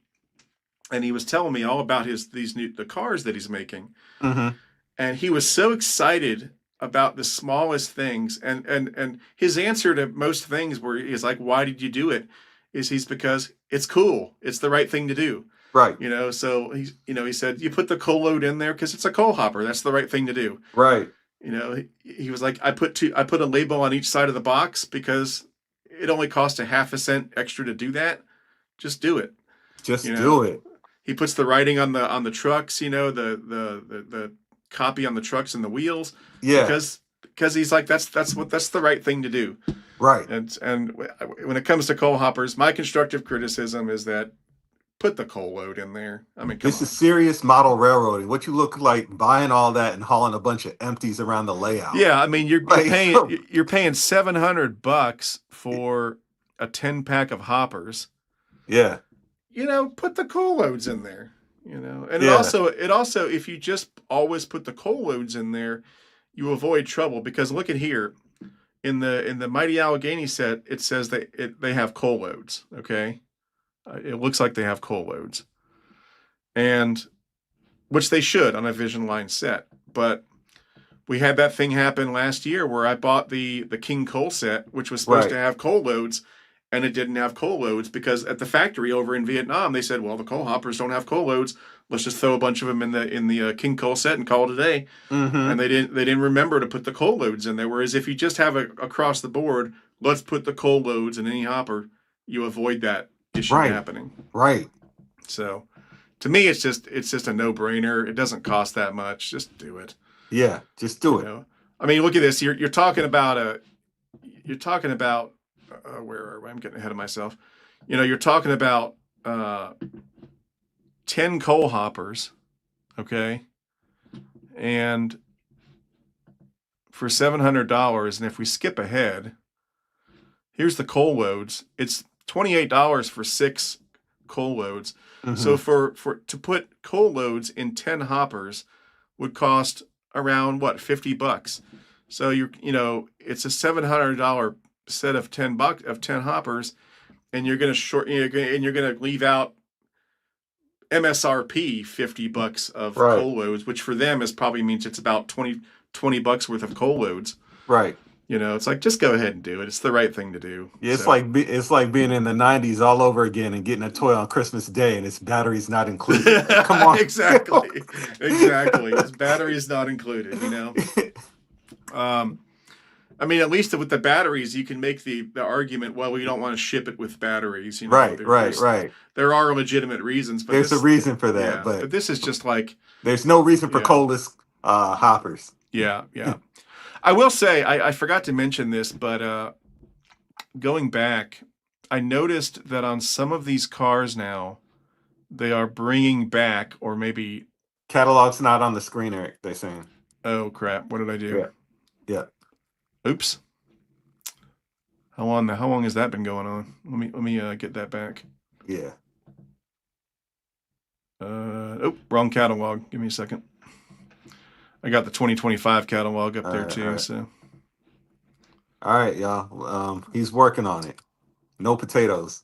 and he was telling me all about the cars that he's making, Mm-hmm. and he was so excited about the smallest things, and his answer to most things where he's like, "Why did you do it?" He's because it's cool, it's the right thing to do. Right. You know, so he said you put the coal load in there because it's a coal hopper. That's the right thing to do. Right. You know, he was like, I put a label on each side of the box because it only costs a half a cent extra to do that. Just do it. You Just know, do it. he puts the writing on the trucks. You know, the copy on the trucks and the wheels Yeah. because he's like that's the right thing to do. Right. And when it comes to coal hoppers, my constructive criticism is that put the coal load in there. I mean, come This is on. serious model railroading. What you look like buying all that and hauling a bunch of empties around the layout. Yeah, I mean Like, you're paying $700 for a 10 pack of hoppers. yeah. You know, put the coal loads in there. You know, and Yeah. it also if you just always put the coal loads in there, you avoid trouble because look at here in the Mighty Allegheny set, it says they have coal loads. Okay, it looks like they have coal loads, and which they should on a Vision Line set, but we had that thing happen last year where I bought the King Coal set, which was supposed to Right. have coal loads, and it didn't have coal loads because at the factory over in Vietnam they said, well, the coal hoppers don't have coal loads. Let's just throw a bunch of them in the King Coal set and call it a day. Mm-hmm. And they didn't remember to put the coal loads in there. Whereas if you just have it across the board, let's put the coal loads in any hopper, you avoid that issue Right. happening. Right. So to me, it's just a no brainer. It doesn't cost that much. Just do it. Yeah. Just do You it. know, I mean, look at this. You're talking about where are we? I'm getting ahead of myself. You know, you're talking about 10 coal hoppers, okay, and for $700, and if we skip ahead, here's the coal loads. It's $28 for 6 coal loads. So for to put coal loads in 10 hoppers would cost around what, $50. So it's a $700 set of 10 hoppers, and you're gonna leave out MSRP $50 of Right. coal loads, which for them probably means it's about $20 worth of coal loads. Right. It's like, just go ahead and do it. It's the right thing to do. Yeah, it's So, like being in the '90s all over again and getting a toy on Christmas Day and its batteries not included. Like, come on. exactly. This battery is not included. I mean, at least with the batteries, you can make the argument, well, we don't want to ship it with batteries. Right. There are legitimate reasons, but There's a reason for that, yeah, but this is just like, there's no reason for Yeah. coalless hoppers. yeah. I will say, I forgot to mention this, but going back, I noticed that on some of these cars now, they are bringing back, or maybe, Catalog's not on the screen, Eric, they're saying. oh crap, what did I do? Yeah. Oops. How long has that been going on? Let me get that back. Yeah. Wrong catalog. Give me a second. I got the 2025 catalog up there too. All right. So All right, y'all. He's working on it. No potatoes.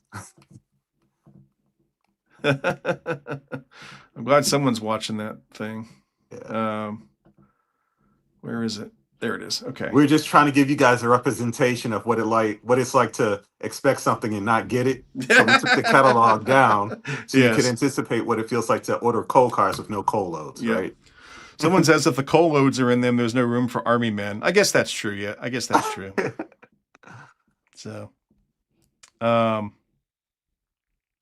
I'm glad someone's watching that thing. Yeah. Where is it? There it is. Okay. We're just trying to give you guys a representation of what it's like to expect something and not get it. So we took the catalog down so you could anticipate what it feels like to order coal cars with no coal loads, right? Someone says if the coal loads are in them, there's no room for army men. I guess that's true. Yeah, I guess that's true. So, all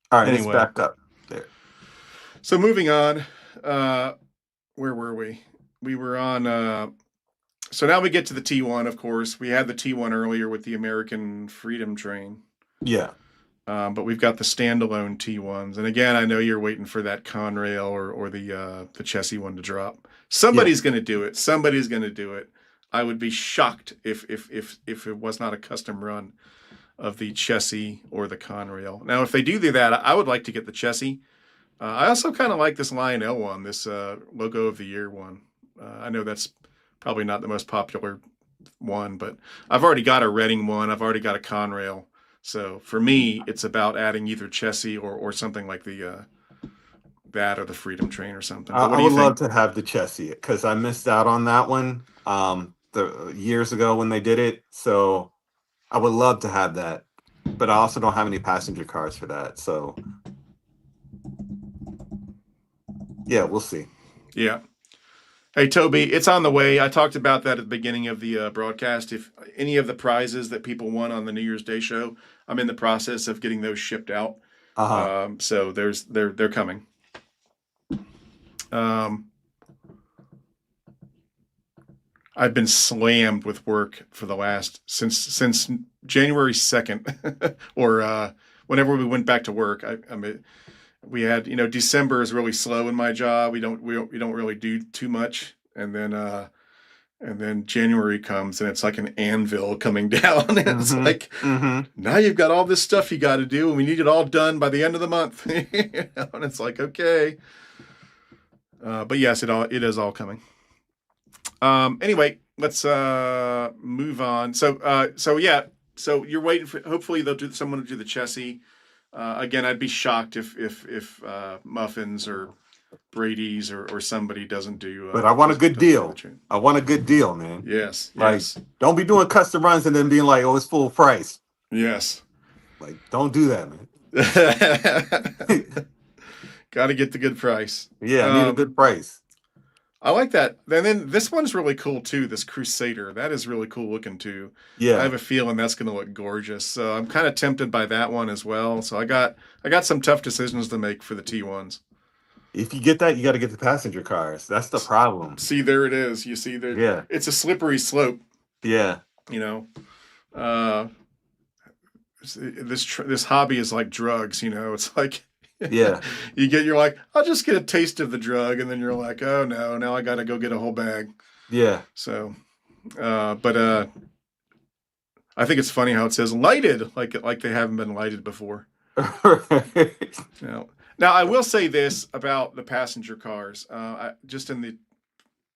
right, anyway. it's back up there. So moving on, where were we? We were on. So now we get to the T1. Of course, we had the T1 earlier with the American Freedom Train. Yeah. But we've got the standalone T1s, and again, I know you're waiting for that Conrail or the chassis one to drop. Somebody's going to do it. Somebody's going to do it. I would be shocked if it was not a custom run of the chassis or the Conrail. Now, if they do that, I would like to get the chassis. I also kind of like this Lionel one, this Logo of the Year one. I know that's probably not the most popular one, but I've already got a Reading one. I've already got a Conrail. So for me, it's about adding either chassis or something like the that or the Freedom Train or something. But I would love to have the chassis because I missed out on that one the years ago when they did it. So I would love to have that, but I also don't have any passenger cars for that. So yeah, we'll see. Yeah. Hey, Toby, it's on the way. I talked about that at the beginning of the broadcast. If any of the prizes that people won on the New Year's Day show, I'm in the process of getting those shipped out. So they're coming. I've been slammed with work for the last since January 2nd, or whenever we went back to work. I mean, we had December is really slow in my job. We don't really do too much, and then January comes and it's like an anvil coming down. And it's like, now you've got all this stuff you got to do, and we need it all done by the end of the month. And it's like, okay. But yes, it is all coming. Anyway, let's move on. So you're waiting for, hopefully someone will do the chassis. Again, I'd be shocked if Muffins or Brady's or somebody doesn't do. But I want a good deal. I want a good deal, man. Yes. Don't be doing custom runs and then being like, oh, it's full price. Yes. Like, don't do that, man. Got to get the good price. Yeah, I need a good price. I like that. And then this one's really cool too. This Crusader, that is really cool looking too. Yeah, I have a feeling that's going to look gorgeous. So I'm kind of tempted by that one as well. So I got some tough decisions to make for the T1s. If you get that, you got to get the passenger cars. That's the problem. See, there it is. You see there. Yeah, it's a slippery slope. Yeah, this hobby is like drugs. It's like. Yeah. You're like, I'll just get a taste of the drug, and then you're like, oh no, now I got to go get a whole bag. Yeah. So, But I think it's funny how it says lighted, like they haven't been lighted before. Now I will say this about the passenger cars, just in the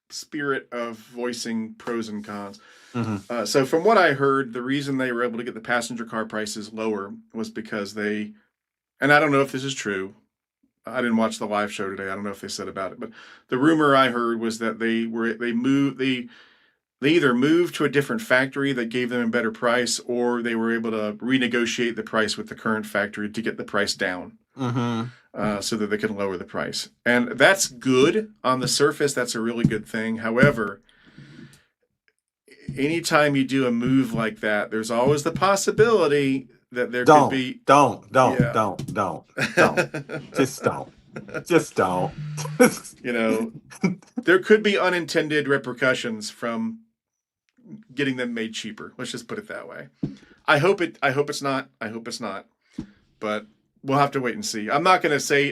spirit of voicing pros and cons. So from what I heard, the reason they were able to get the passenger car prices lower was because and I don't know if this is true. I didn't watch the live show today. I don't know if they said about it, but the rumor I heard was that they either moved to a different factory that gave them a better price, or they were able to renegotiate the price with the current factory to get the price down, so that they could lower the price. And that's good on the surface. That's a really good thing. However, anytime you do a move like that, there's always the possibility that there could be. Don't. Yeah. Just don't. There could be unintended repercussions from getting them made cheaper. Let's just put it that way. I hope it's not. But we'll have to wait and see. I'm not going to say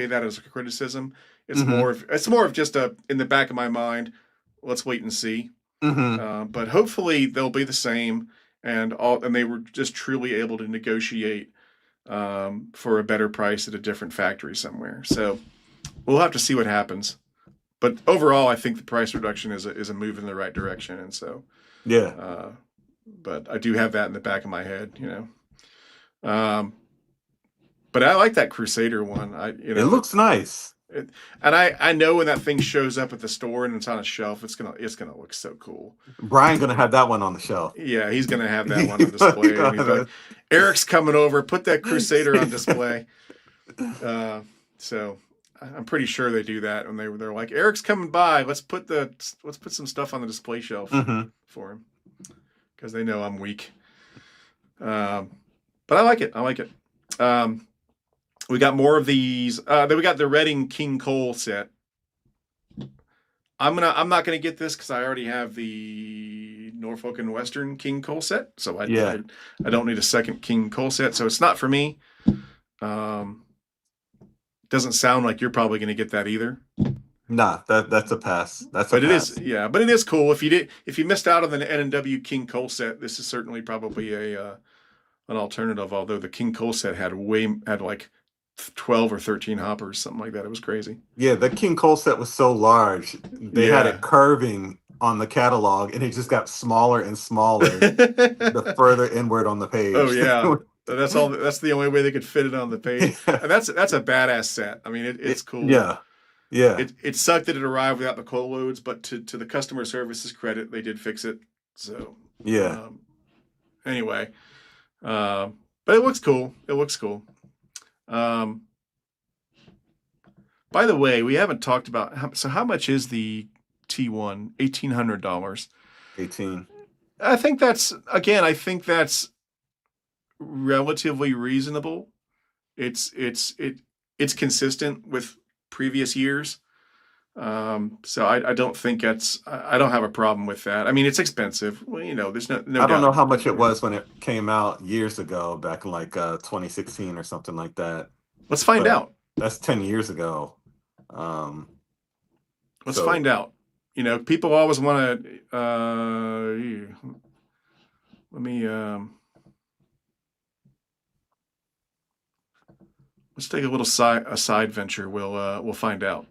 that as a criticism. It's more of just in the back of my mind. Let's wait and see. But hopefully they'll be the same, and they were just truly able to negotiate for a better price at a different factory somewhere. So we'll have to see what happens. But overall, I think the price reduction is a move in the right direction, and so but I do have that in the back of my head, But I like that Crusader one. It looks nice. And I know when that thing shows up at the store and it's on a shelf, it's gonna look so cool. Brian's gonna have that one on the shelf. Yeah, he's gonna have that one on display. And he's like, Eric's coming over, put that Crusader on display. So I'm pretty sure they do that, and they're like, Eric's coming by. Let's put some stuff on the display shelf for him, because they know I'm weak. But I like it. We got more of these. Then we got the Reading King Cole set. I'm not gonna get this because I already have the Norfolk and Western King Cole set, so I don't need a second King Cole set. So it's not for me. Doesn't sound like you're probably gonna get that either. Nah, that's a pass. But it is cool. If you missed out on the N&W King Cole set, this is certainly probably an alternative. Although the King Cole set had like 12 or 13 hoppers, something like that. It was crazy. Yeah, the King Cole set was so large. They had it curving on the catalog, and it just got smaller and smaller the further inward on the page. Oh yeah. That's all. That's the only way they could fit it on the page. And that's a badass set. I mean, it's cool. Yeah. It sucked that it arrived without the coil loads, but to the customer service's credit, they did fix it. So anyway, but it looks cool. By the way, we haven't talked about how much is the T1? $1,800. 18. I think that's relatively reasonable. It's consistent with previous years. So I don't think I don't have a problem with that. I mean, it's expensive. Well, there's no I don't know how much it was when it came out years ago, back in like 2016 or something like that. Let's find out. That's 10 years ago. Let's find out. People always want to. Let me. Let's take a little side venture. We'll find out.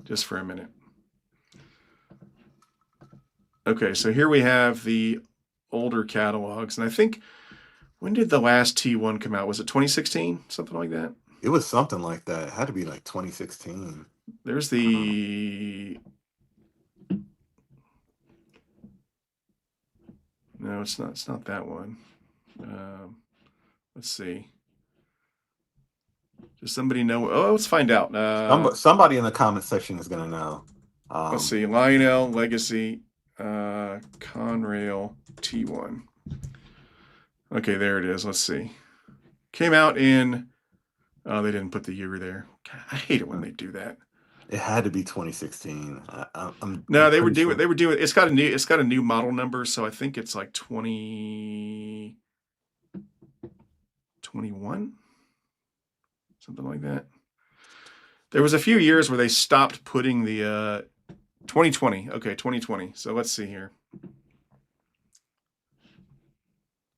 Just for a minute. Okay, so here we have the older catalogs, and I think, when did the last T1 come out? Was it 2016? Something like that? It was something like that. It had to be like 2016. There's the... No, it's not. It's not that one. Let's see. Does somebody know? Oh, let's find out. Somebody in the comment section is going to know. Let's see. Lionel, Legacy, Conrail, T1. Okay, there it is. Let's see. Came out in... Oh, they didn't put the year there. God, I hate it when they do that. It had to be 2016. They were doing. It's got a new model number, so I think it's like 2021, something like that. There was a few years where they stopped putting the 2020. Okay, 2020. So let's see here.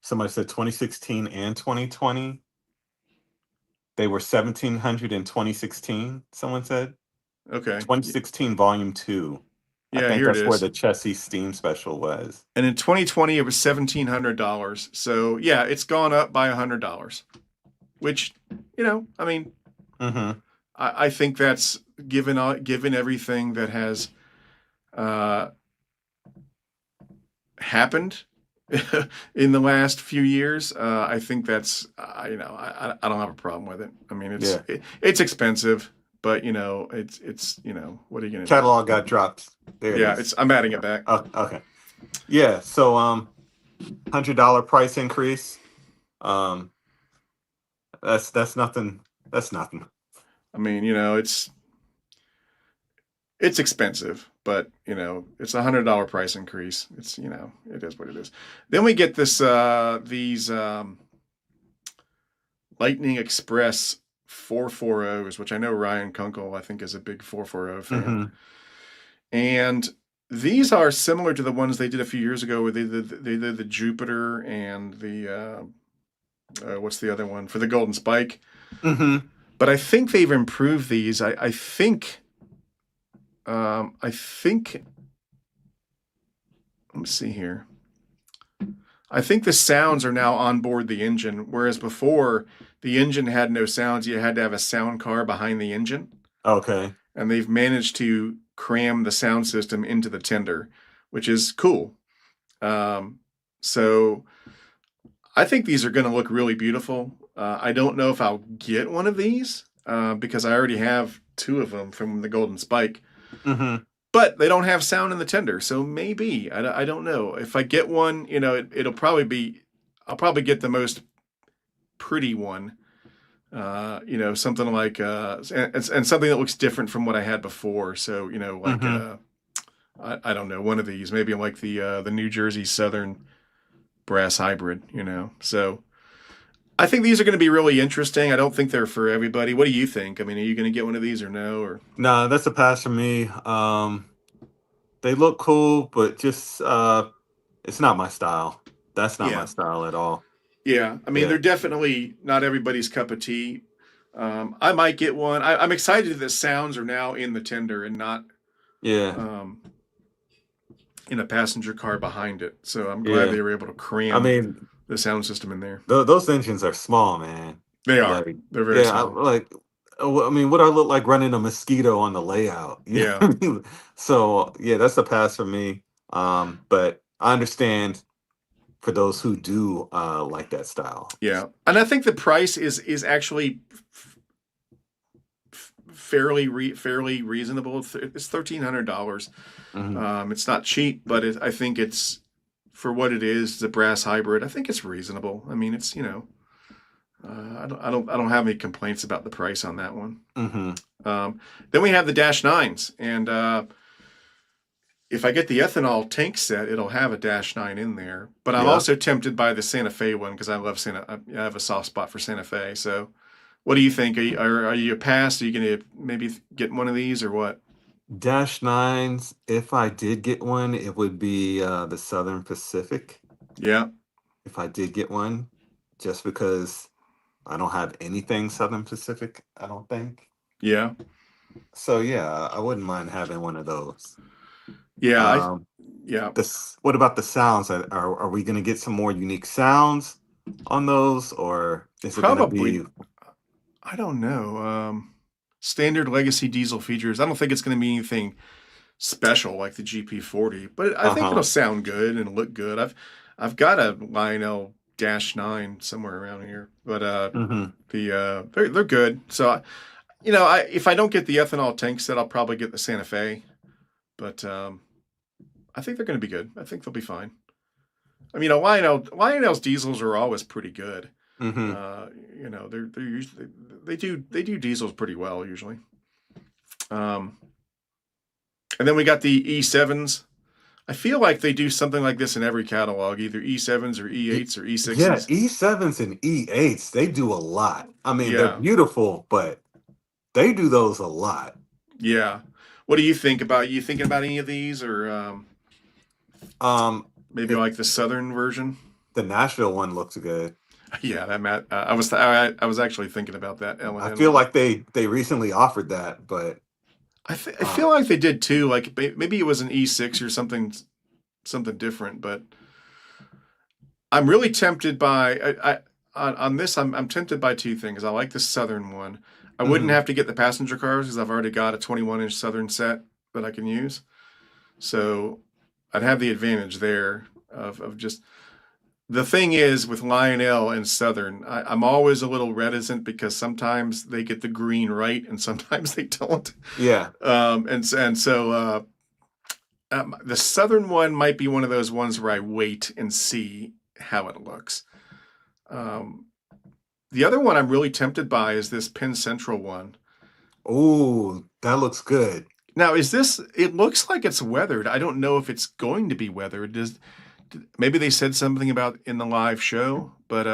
Somebody said 2016 and 2020. They were 1,700 in 2016, someone said. Okay. 2016 volume 2. I Yeah, think here it that's where is. the Chessie Steam special was. And in 2020, it was $1,700. So yeah, it's gone up by $100, which, I mean, Mm-hmm. I think that's given everything that has happened in the last few years. I think that's I don't have a problem with it. I mean, Yeah. it's expensive, but it's what are you gonna do? Catalog got dropped. There it Yeah, is. I'm adding it back. Okay. Yeah. So $100 price increase. That's nothing. That's nothing. I mean, it's expensive, but it's $100 price increase. It's it is what it is. Then we get these Lightning Express 440s, which I know Ryan Kunkel I think is a big 440 fan, Mm-hmm. and these are similar to the ones they did a few years ago, where they did the Jupiter and the what's the other one for the Golden Spike. Mm-hmm. But I think they've improved these. I think. Let me see here. I think the sounds are now on board the engine, whereas before the engine had no sounds. You had to have a sound car behind the engine. Okay. And they've managed to cram the sound system into the tender, which is cool. So I think these are going to look really beautiful. I don't know if I'll get one of these because I already have 2 of them from the Golden Spike. Mm-hmm. But they don't have sound in the tender, so maybe I don't know. If I get one, it'll probably be. I'll probably get the most pretty one. Something like and something that looks different from what I had before. So like Mm-hmm. I don't know, one of these, maybe like the New Jersey Southern brass hybrid. So I think these are going to be really interesting. I don't think they're for everybody. What do you think? I mean, are you going to get one of these or no? Or No, that's a pass for me. They look cool, but just it's not my style. That's not my yeah. style at all. Yeah, I mean, Yeah. they're definitely not everybody's cup of tea. I might get one. I'm excited that sounds are now in the tender and not Yeah. um, in a passenger car behind it. So I'm glad Yeah. they were able to I cram mean, the sound system in there. those engines are small, man. They are. Like, They're very yeah, small. I mean, what do I look like running a mosquito on the layout? You know Yeah, what I mean? So yeah, that's a pass for me. But I understand for those who do like that style. yeah, and I think the price is actually fairly reasonable. It's $1,300. Mhm. It's not cheap, but I think it's for what it is. The brass hybrid. I think it's reasonable. I mean, it's I don't have any complaints about the price on that one. Mhm. Then we have the Dash Nines, and if I get the ethanol tank set, it'll have a Dash 9 in there. But I'm Yeah. also tempted by the Santa Fe one because I love I have a soft spot for Santa Fe. So, what do you think? Are you a pass? Are you going to maybe get one of these or what? Dash nines. If I did get one, it would be the Southern Pacific. Yeah, If I did get one, just because I don't have anything Southern Pacific, I don't think. yeah, So yeah, I wouldn't mind having one of those. yeah. Um, Yeah, what about the sounds? Are we going to get some more unique sounds on those, or is it going to probably. be? I don't know. Standard legacy diesel features. I don't think it's going to be anything special like the GP40, but I think it'll Uh-huh. sound good and look good. I've got a Lionel Dash 9 somewhere around here, but Mm-hmm. they're good. So if I don't get the ethanol tank set, I'll probably get the Santa Fe, but I think they're going to be good. I think they'll be fine. I mean, Lionel's diesels are always pretty good. Mm-hmm. They're usually they do diesels pretty well usually. Um, and then we got the E7s. I feel like they do something like this in every catalog, either E7s or E8s or Yeah, E6s. E7s and E8s, they do a lot. I mean, they're Yeah, beautiful, but they do those a lot. yeah. What do you think about? You thinking about any of these, or Um, maybe it, like the Southern version? the Nashville one looks good. Yeah, that Matt. I was actually thinking about that I L&N feel one. like they recently offered that, but I uh, feel like they did too. Like maybe it was an E6 or something different. But I'm really tempted by on this. I'm tempted by two things. I like the Southern one. I wouldn't mhm. have to get the passenger cars because I've already got a 21-inch Southern set that I can use. So I'd have the advantage there of just the thing is with Lionel and Southern, I'm always a little reticent because sometimes they get the green right and sometimes they don't. Yeah, And so the Southern one might be one of those ones where I wait and see how it looks. Um, the other one I'm really tempted by is this Penn Central one. oh, that looks good. Now, is this? It looks like it's weathered. I don't know if it's going to be weathered. Maybe they said something about in the live show, but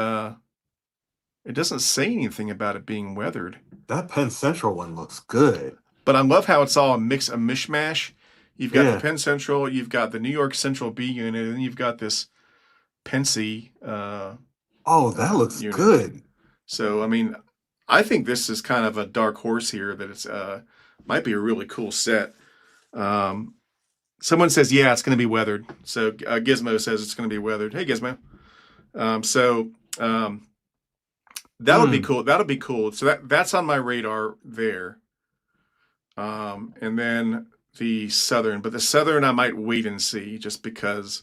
it doesn't say anything about it being weathered. That Penn Central one looks good. But I love how it's all a mishmash. You've got the Yeah. Penn Central, you've got the New York Central B unit, and then you've got this Pensy Oh, that looks unit. good. So, I mean, I think this is kind of a dark horse here that it's might be a really cool set. Um, someone says, yeah, it's going to be weathered. So Gizmo says it's going to be weathered. Hey, Gizmo. So that would be Mm. cool. That'll be cool. So that's on my radar there. And then the Southern, but the Southern I might wait and see just because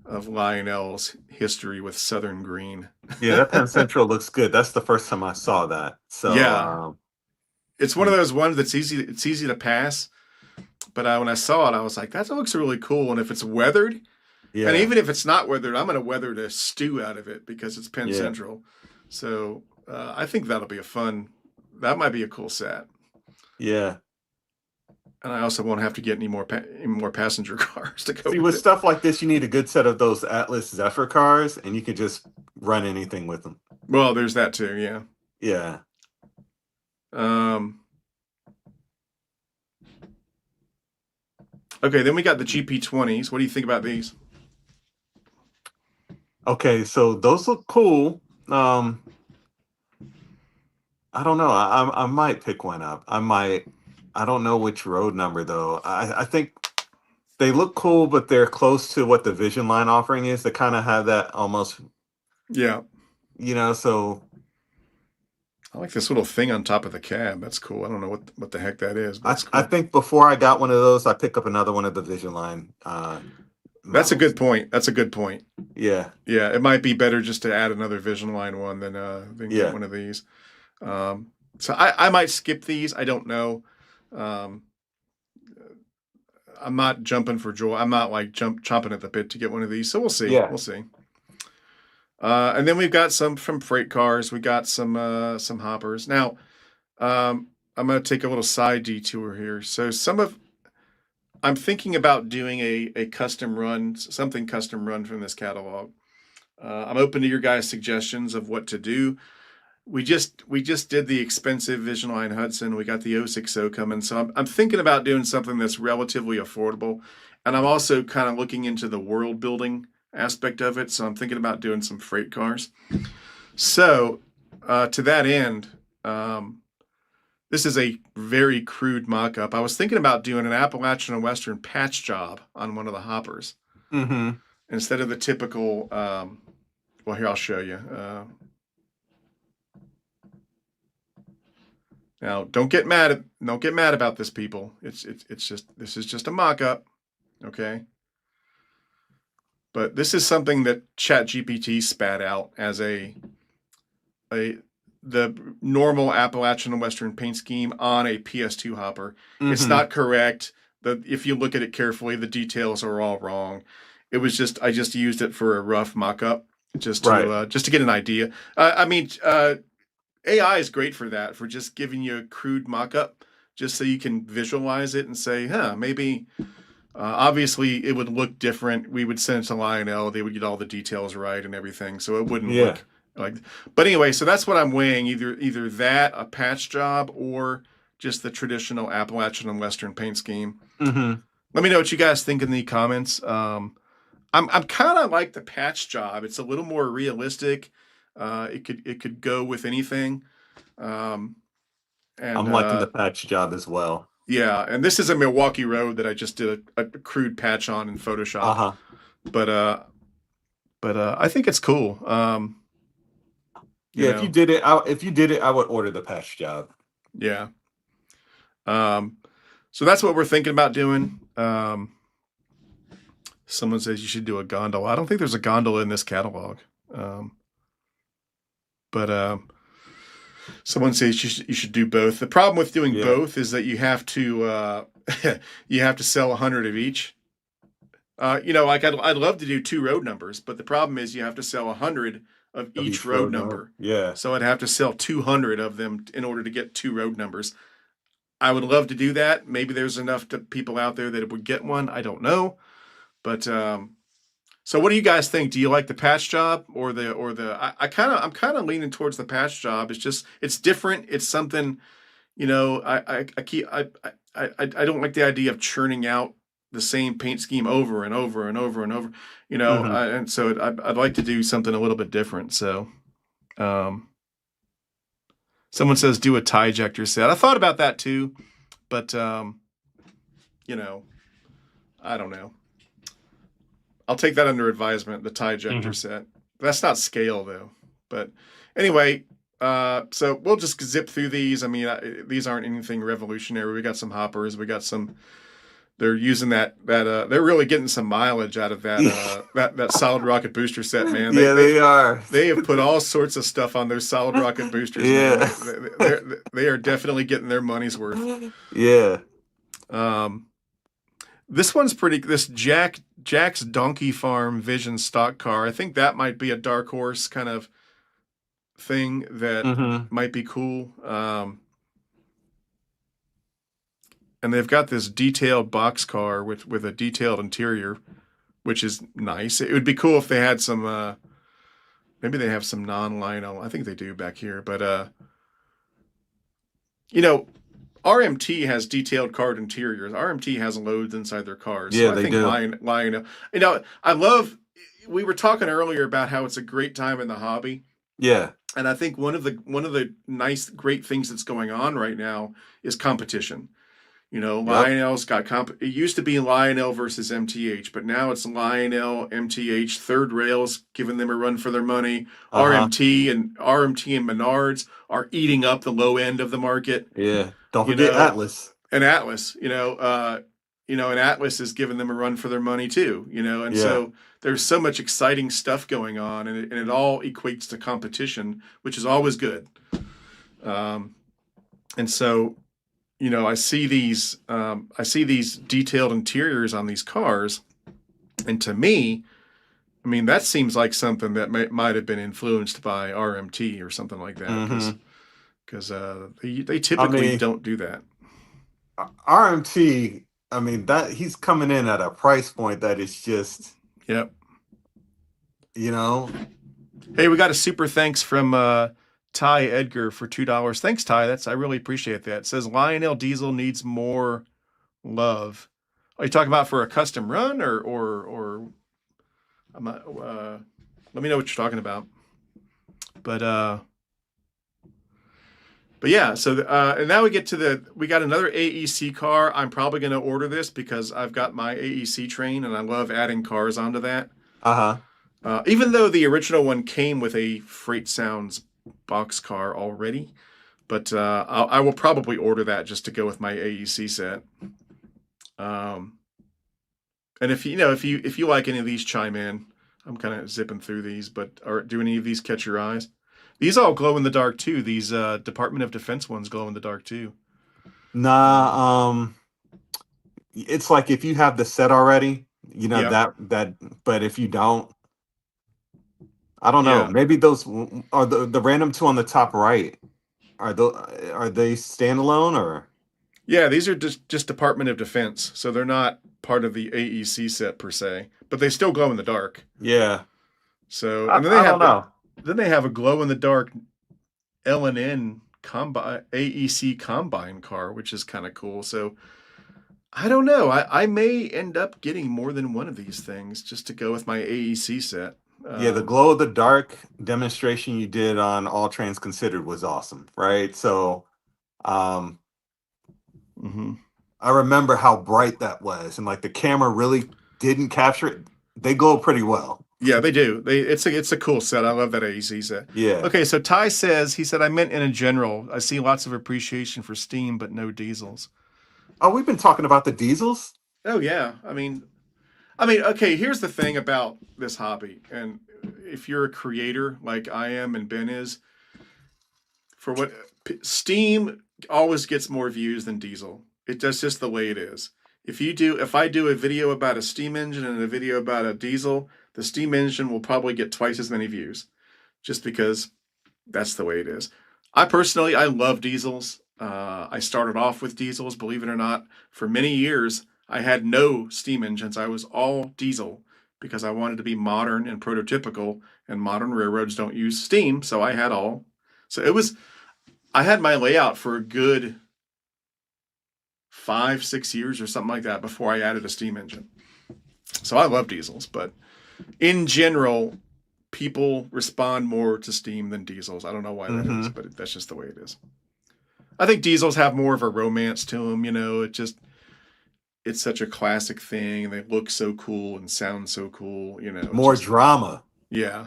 of Lionel's history with Southern Green. Yeah, that Penn Central looks good. That's the first time I saw that. So, Yeah, it's one of those ones that's easy. It's easy to pass, but when I saw it, I was like, that looks really cool. And if it's weathered, and yeah, even if it's not weathered, I'm going to weather the stew out of it because it's Penn yeah, Central. So I think that'll be that might be a cool set. yeah. And I also won't have to get any more passenger cars to go See, with with it. stuff like this, you need a good set of those Atlas Zephyr cars, and you can just run anything with them. Well, there's that too. Yeah. Yeah. Okay, then we got the GP20s. What do you think about these? Okay, so those look cool. I don't know. I might pick one up. I might. I don't know which road number though. I think they look cool, but they're close to what the Vision line offering is. They kind of have that almost, Yeah, so I like this little thing on top of the cab. That's cool. I don't know what the heck that is, but I it's cool. I think before I got one of those, I pick up another one of the Vision line That's a models. good point. That's a good point. Yeah. Yeah, it might be better just to add another Vision Line one than get Yeah. one of these. So I might skip these. I don't know. Um, I'm not jumping for joy. I'm not like chomping at the bit to get one of these. So we'll see. Yeah. We'll see. And then we've got some from freight cars. We got some hoppers. Now, I'm going to take a little side detour here. So I'm thinking about doing a custom run, something custom run from this catalog. I'm open to your guys' suggestions of what to do. We just did the expensive Vision Line Hudson. We got the 060 coming, so I'm thinking about doing something that's relatively affordable, and I'm also kind of looking into the world building aspect of it. So I'm thinking about doing some freight cars. So to that end, this is a very crude mock-up. I was thinking about doing an Appalachian and Western patch job on one of the hoppers Mm-hmm. instead of the typical. Well, here I'll show you. Now, don't get mad about this, people. It's just this is just a mock-up, okay? But this is something that ChatGPT spat out as the normal Appalachian and Western paint scheme on a PS2 hopper. It's Mm-hmm. not correct. If you look at it carefully, the details are all wrong. It was I just used it for a rough mock-up just Right. to get an idea. AI is great for that, for just giving you a crude mock-up, just so you can visualize it and say, maybe. Obviously, it would look different. We would send it to Lionel. They would get all the details right and everything, so it wouldn't Yeah. look like. But anyway, so that's what I'm weighing: either that, a patch job, or just the traditional Appalachian and Western paint scheme. Mm-hmm. Let me know what you guys think in the comments. I'm kind of like the patch job. It's a little more realistic. It could go with anything. Um, and I'm liking the patch job as well. Yeah, and this is a Milwaukee Road that I just did a crude patch on in Photoshop. Uh-huh. But I think it's cool. Yeah, if you did it, I would order the patch job. Yeah. So that's what we're thinking about doing. Someone says you should do a gondola. I don't think there's a gondola in this catalog. But someone says you should do both. The problem with doing both is that you have to sell 100 of each. Like I'd love to do 2 road numbers, but the problem is you have to sell 100 of each road number. Yeah. So I'd have to sell 200 of them in order to get 2 road numbers. I would love to do that. Maybe there's enough people out there that would get one. I don't know. But so what do you guys think? Do you like the patch job or I'm kind of leaning towards the patch job. It's different. It's something, I don't like the idea of churning out the same paint scheme over and over and over and over, and so I'd like to do something a little bit different. So, someone says do a tie ejector set. I thought about that too, but I don't know. I'll take that under advisement, the tie ejector set. That's not scale though. But anyway, so we'll just zip through these. I mean, these aren't anything revolutionary. We got some hoppers. We got some. They're using that. They're really getting some mileage out of that. that solid rocket booster set, man. They are. They have put all sorts of stuff on those solid rocket boosters. Yeah, they are definitely getting their money's worth. Yeah. This one's pretty. This Jack's Donkey Farm Vision stock car. I think that might be a dark horse kind of thing that might be cool. And they've got this detailed box car with a detailed interior, which is nice. It would be cool if they had some. Maybe they have some non-Lionel. I think they do back here, but RMT has detailed card interiors. RMT has loads inside their cars. Yeah, so I think do. Lionel. I love. We were talking earlier about how it's a great time in the hobby. Yeah. And I think one of the nice, great things that's going on right now is competition. Lionel's got it used to be Lionel versus MTH, but now it's Lionel, MTH, Third Rails giving them a run for their money. RMT and Menards are eating up the low end of the market. Yeah. Don't forget Atlas. And Atlas, and Atlas is giving them a run for their money too, So there's so much exciting stuff going on, and it all equates to competition, which is always good. And so, I see these detailed interiors on these cars, and to me, I mean, that seems like something that might have been influenced by RMT or something like that, because they typically don't do that. RMT, I mean, that he's coming in at a price point that is just, yep. Hey, we got a super thanks from Ty Edgar for $2. Thanks, Ty. I really appreciate that. It says Lionel Diesel needs more love. Are you talking about for a custom run or I'm not, let me know what you're talking about. But yeah, so and now we get to we got another AEC car. I'm probably going to order this because I've got my AEC train and I love adding cars onto that. Even though the original one came with a Freight Sounds box car already, but I will probably order that just to go with my AEC set. And if you like any of these, chime in. I'm kind of zipping through these, but do any of these catch your eyes? These all glow in the dark too. These Department of Defense ones glow in the dark too. Nah, it's like if you have the set already, that. But if you don't, I don't know. Yeah. Maybe those are the random 2 on the top right. Are they standalone or? Yeah, these are just Department of Defense, so they're not part of the AEC set per se, but they still glow in the dark. Yeah. So I don't know. Then they have a glow in the dark L&N AEC combine car, which is kind of cool. So I don't know. I may end up getting more than one of these things just to go with my AEC set. Yeah, the glow of the dark demonstration you did on All Trains Considered was awesome, right? So, um, mhm. I remember how bright that was, and like the camera really didn't capture it. They glow pretty well. Yeah, they do. It's a cool set. I love that AEC set. Yeah. Okay, so Ty says, he said, I meant in a general. I see lots of appreciation for steam, but no diesels. Oh, we've been talking about the diesels. Oh yeah. Okay, here's the thing about this hobby. And if you're a creator like I am and Ben is, for what steam always gets more views than diesel. That's just the way it is. If I do a video about a steam engine and a video about a diesel, the steam engine will probably get twice as many views, just because that's the way it is. I love diesels. I started off with diesels, believe it or not. For many years, I had no steam engines. I was all diesel because I wanted to be modern and prototypical, and modern railroads don't use steam, so I had all. So I had my layout for a good 5-6 years or something like that before I added a steam engine. So I love diesels, but in general, people respond more to steam than diesels. I don't know why that is, but that's just the way it is. I think diesels have more of a romance to them. It's such a classic thing, and they look so cool and sound so cool. More drama. Yeah,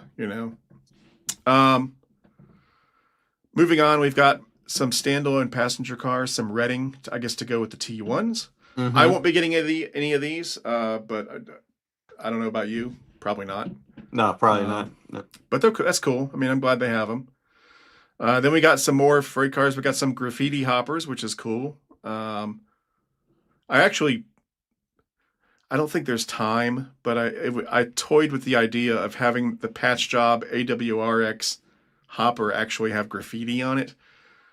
Moving on, we've got some standalone passenger cars, some Reading, I guess, to go with the T1s. I won't be getting any of these, but I don't know about you. Probably not. No, probably not. No. But that's cool. I'm glad they have them. Then we got some more freight cars. We got some graffiti hoppers, which is cool. I don't think there's time, but I toyed with the idea of having the patch job AWRX hopper actually have graffiti on it.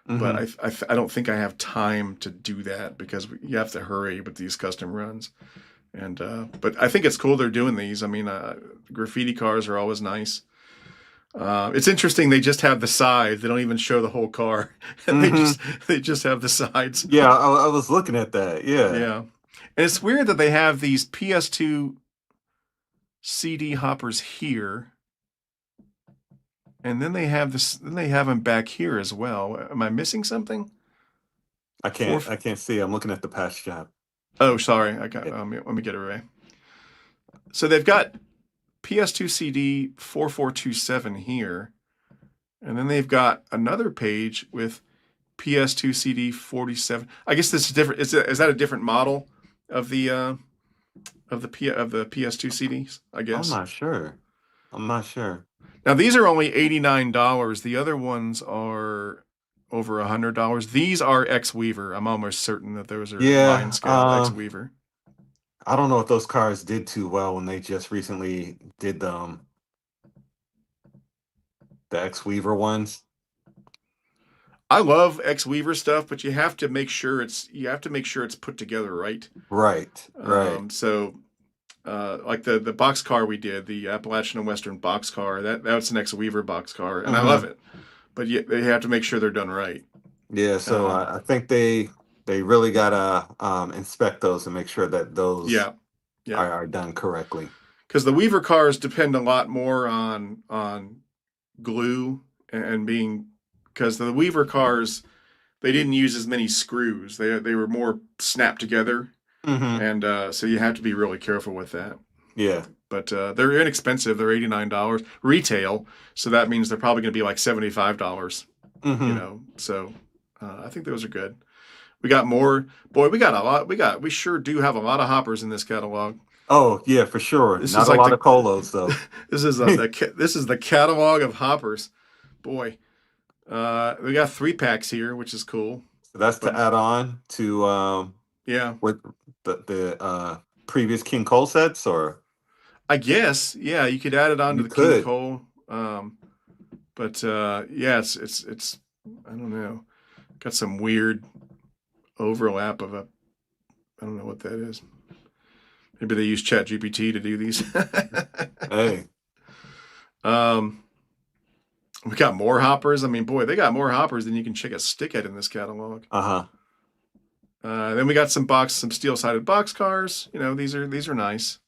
But I don't think I have time to do that because you have to hurry with these custom runs. And but I think it's cool they're doing these. Graffiti cars are always nice. It's interesting. They just have the sides. They don't even show the whole car. And they just have the sides. Yeah, I was looking at that. Yeah. Yeah. And it's weird that they have these PS2 CD hoppers here. And then they have them back here as well. Am I missing something? I can't see. I'm looking at the patch job. Oh, sorry. I got. Let me get it right. So they've got PS2 CD 4427 here, and then they've got another page with PS2 CD 47. I guess this is different. Is that a different model of the PS2 CDs? I guess. I'm not sure. Now these are only $89. The other ones are over $100. These are X Weaver. I'm almost certain that those are line scale X Weaver. I don't know if those cars did too well when they just recently did the X Weaver ones. I love X Weaver stuff, but you have to make sure it's put together right. Right. Like the box car we did, the Appalachian and Western box car, that's an X Weaver box car, and I love it. But they have to make sure they're done right. Yeah, so I think they really gotta inspect those and make sure that those are done correctly. Because the Weaver cars depend a lot more on glue and being, because the Weaver cars, they didn't use as many screws. They were more snapped together. And so you have to be really careful with that. Yeah. But they're inexpensive. They're $89 retail. So that means they're probably going to be like $75, So I think those are good. We got more. Boy, we got a lot. We sure do have a lot of hoppers in this catalog. Oh, yeah, for sure. Not a lot of colos, though. This is the catalog of hoppers. Boy, we got 3-packs here, which is cool. So that's to add on to with the previous King Cole sets, or I guess you could add it on to the King Cole. But it's I don't know. Got some weird overlap of I don't know what that is. Maybe they use ChatGPT to do these. Hey. We got more hoppers. I mean, boy, they got more hoppers than you can shake a stick at in this catalog. Uh-huh. Then we got some steel-sided box cars. You know, these are nice.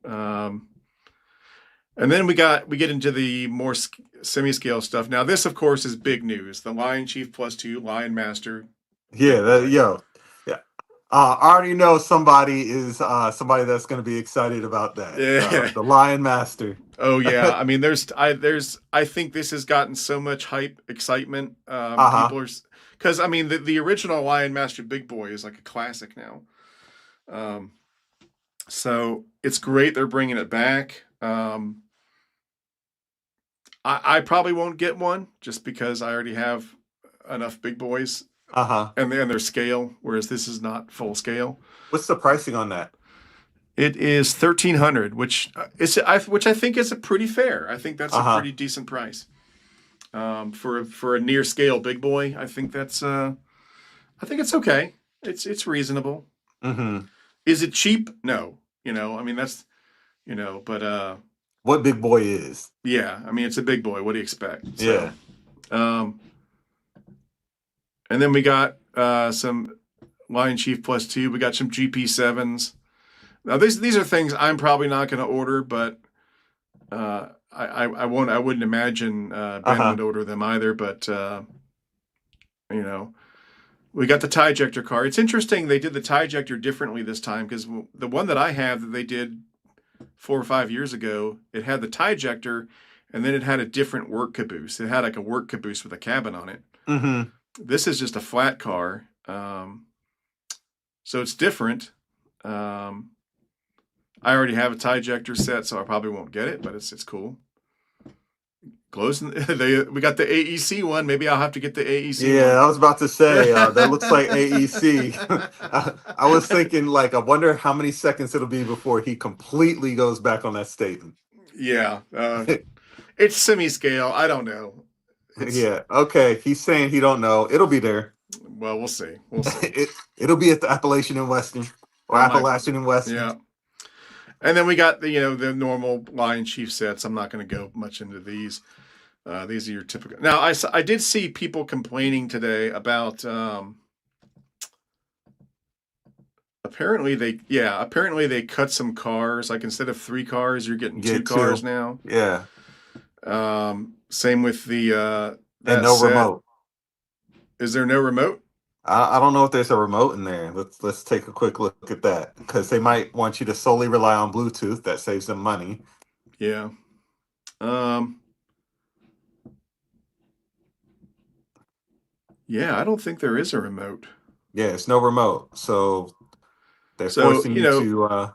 And then we get into the more semi-scale stuff. Now, this, of course, is big news. The Lion Chief +2 Lionmaster. Yeah, yo. Yeah. I already know somebody is somebody that's going to be excited about that. Yeah. The Lion Master. Oh yeah, I mean, I think this has gotten so much hype, excitement. Uh-huh. People are, because I mean, the original Lionmaster Big Boy is like a classic now. So it's great they're bringing it back. I probably won't get one just because I already have enough Big Boys Uh-huh. and their scale, whereas this is not full scale. What's the pricing on that? It is 1,300, which I think is a pretty fair. I think that's a pretty decent price for a near scale Big Boy. I think it's okay. It's reasonable. Mm-hmm. Is it cheap? No. You know, I mean that's, you know, but What Big Boy is? yeah, I mean it's a Big Boy. What do you expect? Yeah. So, and then we got some Lion Chief +2. We got some GP7s. Now these are things I'm probably not going to order, but I won't. I wouldn't imagine Ben would order them either. But you know, we got the tie ejector car. It's interesting they did the tie ejector differently this time because the one that I have that they did 4 or 5 years ago, it had the tie ejector, and then it had a different work caboose. It had like a work caboose with a cabin on it. Mm-hmm. This is just a flat car, so it's different. I already have a tie ejector set, so I probably won't get it, but it's cool. Glows. We got the AEC one. Maybe I'll have to get the AEC one. Yeah, I was about to say that looks like AEC. I was thinking, like, I wonder how many seconds it'll be before he completely goes back on that statement. Yeah, it's semi-scale. I don't know. Yeah. Okay. He's saying he don't know. It'll be there. Well, we'll see. We'll see. It'll be at the Appalachian and Western, or Appalachian and Western. Yeah. And then we got the normal Lion Chief sets. I'm not going to go much into these. These are your typical. Now I did see people complaining today about apparently they cut some cars. Like instead of 3 cars, you're getting 2 cars now. Yeah. Same with the and no set. Remote. Is there no remote? I don't know if there's a remote in there. Let's take a quick look at that because they might want you to solely rely on Bluetooth. That saves them money. Yeah. Yeah, I don't think there is a remote. Yeah, it's no remote. So they're forcing you to.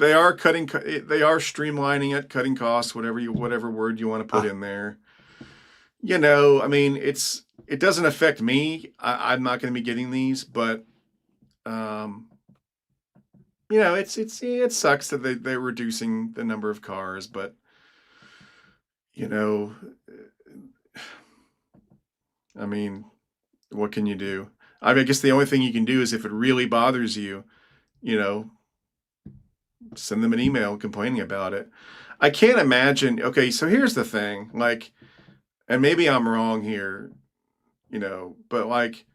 They are streamlining it, cutting costs, whatever word you want to put in there. You know, I mean, it doesn't affect me. I'm not going to be getting these, but you know, it sucks that they're reducing the number of cars, but you know, I mean, what can you do? I mean, I guess the only thing you can do is if it really bothers you, you know, send them an email complaining about it. I can't imagine. Okay, so here's the thing, like, and maybe I'm wrong here, you know, but like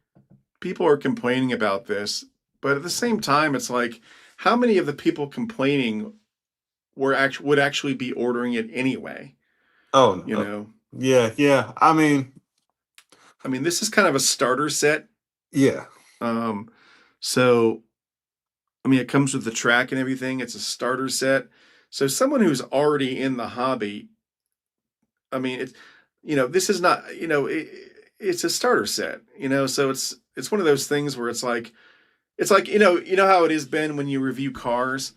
people are complaining about this, but at the same time, it's like, how many of the people complaining would actually be ordering it anyway? Oh, you know, yeah. I mean, this is kind of a starter set. Yeah. So, I mean, it comes with the track and everything. It's a starter set. So someone who's already in the hobby, I mean, it's, you know, this is not, you know, it's a starter set, you know, so it's one of those things where it's like, you know how it is, Ben, when you review cars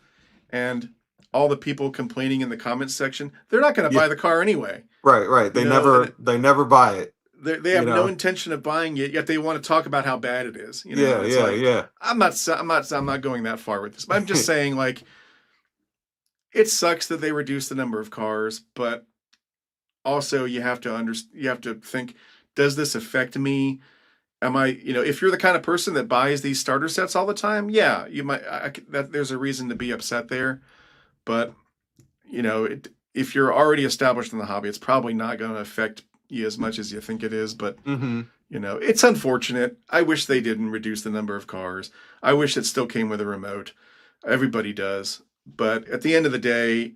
and all the people complaining in the comments section, they're not going to buy the car anyway. Right. They never buy it. They have no intention of buying it, yet they want to talk about how bad it is. You know? Yeah. I'm not going that far with this, but I'm just saying, like, it sucks that they reduce the number of cars, but also you have to think, does this affect me? Am I, you know, if you're the kind of person that buys these starter sets all the time, yeah, you might. There's a reason to be upset there, but you know, if you're already established in the hobby, it's probably not going to affect you as much as you think it is. But Mm-hmm. it's unfortunate. I wish they didn't reduce the number of cars. I wish it still came with a remote. Everybody does. But at the end of the day,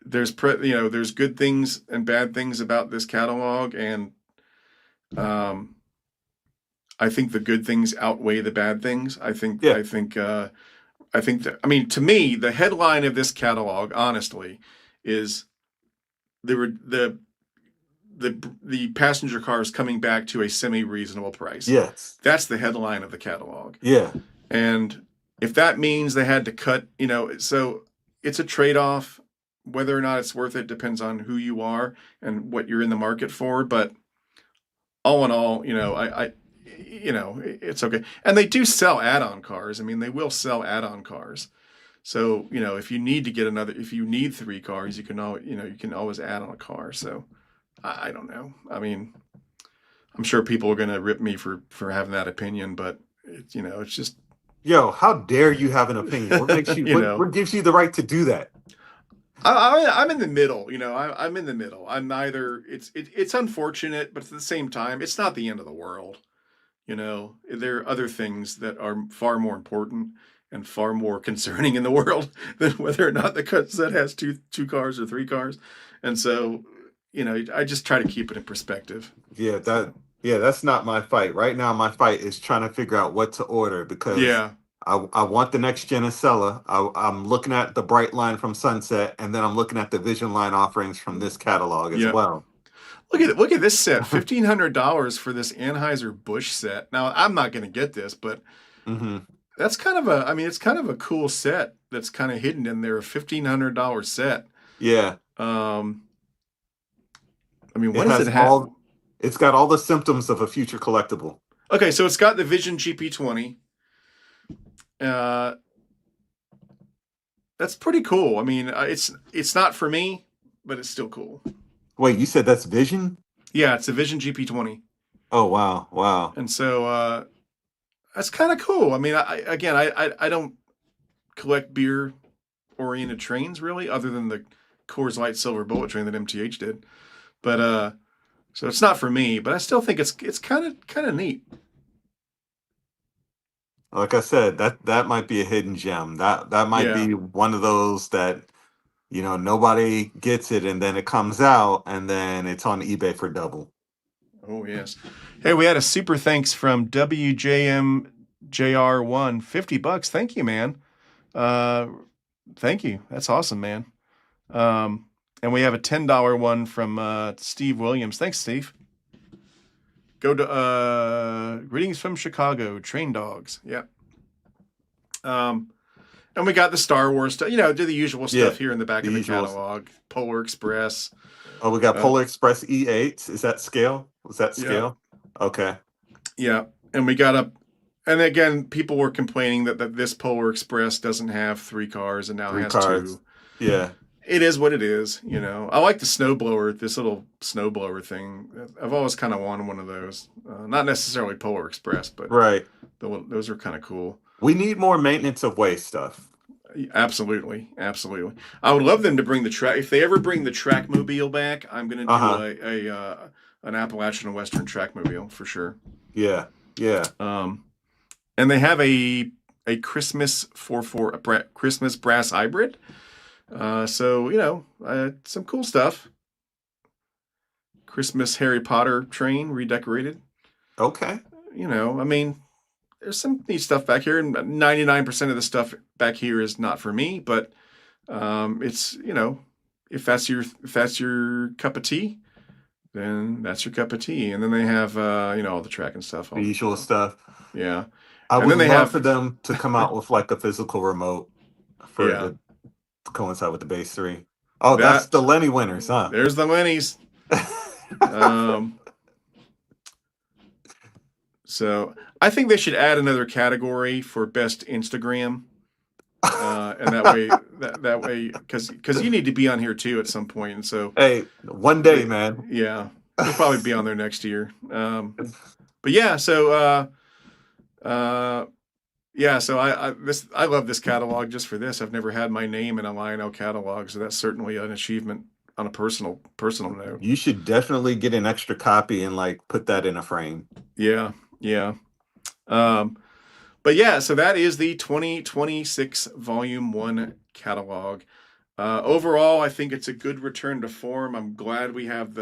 there's good things and bad things about this catalog, and I think the good things outweigh the bad things. Yeah. I mean, to me, the headline of this catalog, honestly, is the the passenger cars coming back to a semi-reasonable price. Yes. That's the headline of the catalog. Yeah. And if that means they had to cut, so it's a trade-off. Whether or not it's worth it depends on who you are and what you're in the market for. But all in all, it's okay. And they do sell add-on cars. I mean, they will sell add-on cars. So, if you need to get if you need 3 cars, you can always add on a car. So I don't know. I mean, I'm sure people are going to rip me for having that opinion, but it's just, Yo, how dare you have an opinion? What makes you, what gives you the right to do that? I'm in the middle. I'm in the middle. I'm neither. It's unfortunate, but at the same time, it's not the end of the world. There are other things that are far more important and far more concerning in the world than whether or not the set has two cars or 3 cars. And so, I just try to keep it in perspective. Yeah, that's not my fight. Right now, my fight is trying to figure out what to order because I want the next gen Acela. I'm looking at the Bright line from Sunset, and then I'm looking at the Vision line offerings from this catalog as well. Look at this set, $1,500 for this Anheuser-Busch set. Now, I'm not going to get this, but that's kind of it's kind of a cool set that's kind of hidden in there, a $1,500 set. Yeah. I mean, what does it have? It's got all the symptoms of a future collectible. Okay, so it's got the Vision GP20. That's pretty cool. I mean, it's not for me, but it's still cool. Wait, you said that's Vision? Yeah, it's a Vision GP20. Oh wow! And so that's kind of cool. I mean, I don't collect beer-oriented trains really, other than the Coors Light Silver Bullet train that MTH did. But so it's not for me, but I still think it's kind of neat. Like I said, that might be a hidden gem. That might be one of those that nobody gets it, and then it comes out, and then it's on eBay for double. Oh yes. Hey, we had a super thanks from WJMJR1, $50. Thank you, man. Thank you. That's awesome, man. And we have a $10 one from Steve Williams. Thanks, Steve. Go to greetings from Chicago, Train Dogs. Yeah. And we got the Star Wars stuff. Do the usual stuff here in the back of the catalog. Polar Express. Oh, we got Polar Express E8s. Is that scale? Was that scale? Yeah. Okay. Yeah, and we got and again, people were complaining that this Polar Express doesn't have 3 cars and now has 2. Yeah. It is what it is, I like the snowblower, this little snowblower thing. I've always kind of wanted one of those. Not necessarily Polar Express, but those are kind of cool. We need more maintenance of way stuff. Absolutely. I would love them to bring the track. If they ever bring the Trackmobile back, I'm going to do an Appalachian and Western Trackmobile for sure. Yeah. And they have a Christmas Christmas brass hybrid. So, some cool stuff. Christmas Harry Potter train redecorated. Okay. I mean, there's some neat stuff back here, and 99% of the stuff back here is not for me, but it's, if that's your cup of tea, then that's your cup of tea. And then they have all the track and stuff. The usual stuff. Yeah. I would love for them to come out with like a physical remote to coincide with the Base 3. Oh, that's the Lenny winners, huh? There's the Lennies. So I think they should add another category for best Instagram, and that way, because you need to be on here too at some point, and so hey, one day, man. Yeah, you'll probably be on there next year. But yeah, so Yeah, so I love this catalog just for this. I've never had my name in a Lionel catalog, so that's certainly an achievement on a personal note. You should definitely get an extra copy and like put that in a frame. Yeah, yeah. Um, but yeah, so that is the 2026 Volume 1 catalog. Overall, I think it's a good return to form. I'm glad we have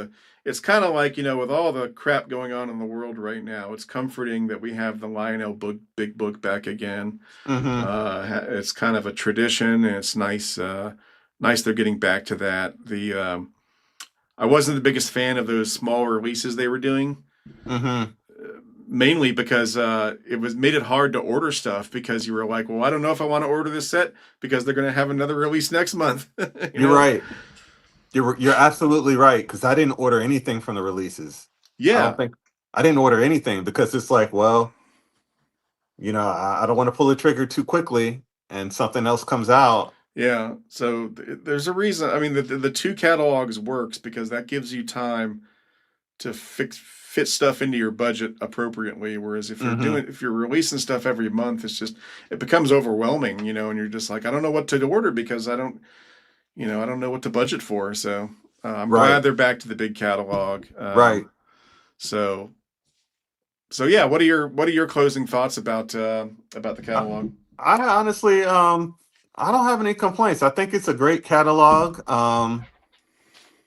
it's kind of like, with all the crap going on in the world right now, it's comforting that we have the Lionel Big Book back again. Hmm. It's kind of a tradition, and it's nice. Nice they're getting back to that. I wasn't the biggest fan of those small releases they were doing, Hmm. mainly because it was made it hard to order stuff because you were like, well, I don't know if I want to order this set because they're going to have another release next month. you You're know? right. You're absolutely right, because I didn't order anything from the releases. I don't Yeah, think I didn't order anything because it's like, well, I don't want to pull the trigger too quickly and something else comes out. yeah. So there's a reason. I mean, the two catalogs works because that gives you time to fit stuff into your budget appropriately. Whereas Hmm. if you're releasing stuff every month, it becomes overwhelming, and you're just like, I don't know what to order because I don't know what to budget for. So I'm glad Right, they're back to the big catalog. right. So so yeah, what are your closing thoughts about the I, catalog? I honestly, I don't have any complaints. I think it's a great catalog.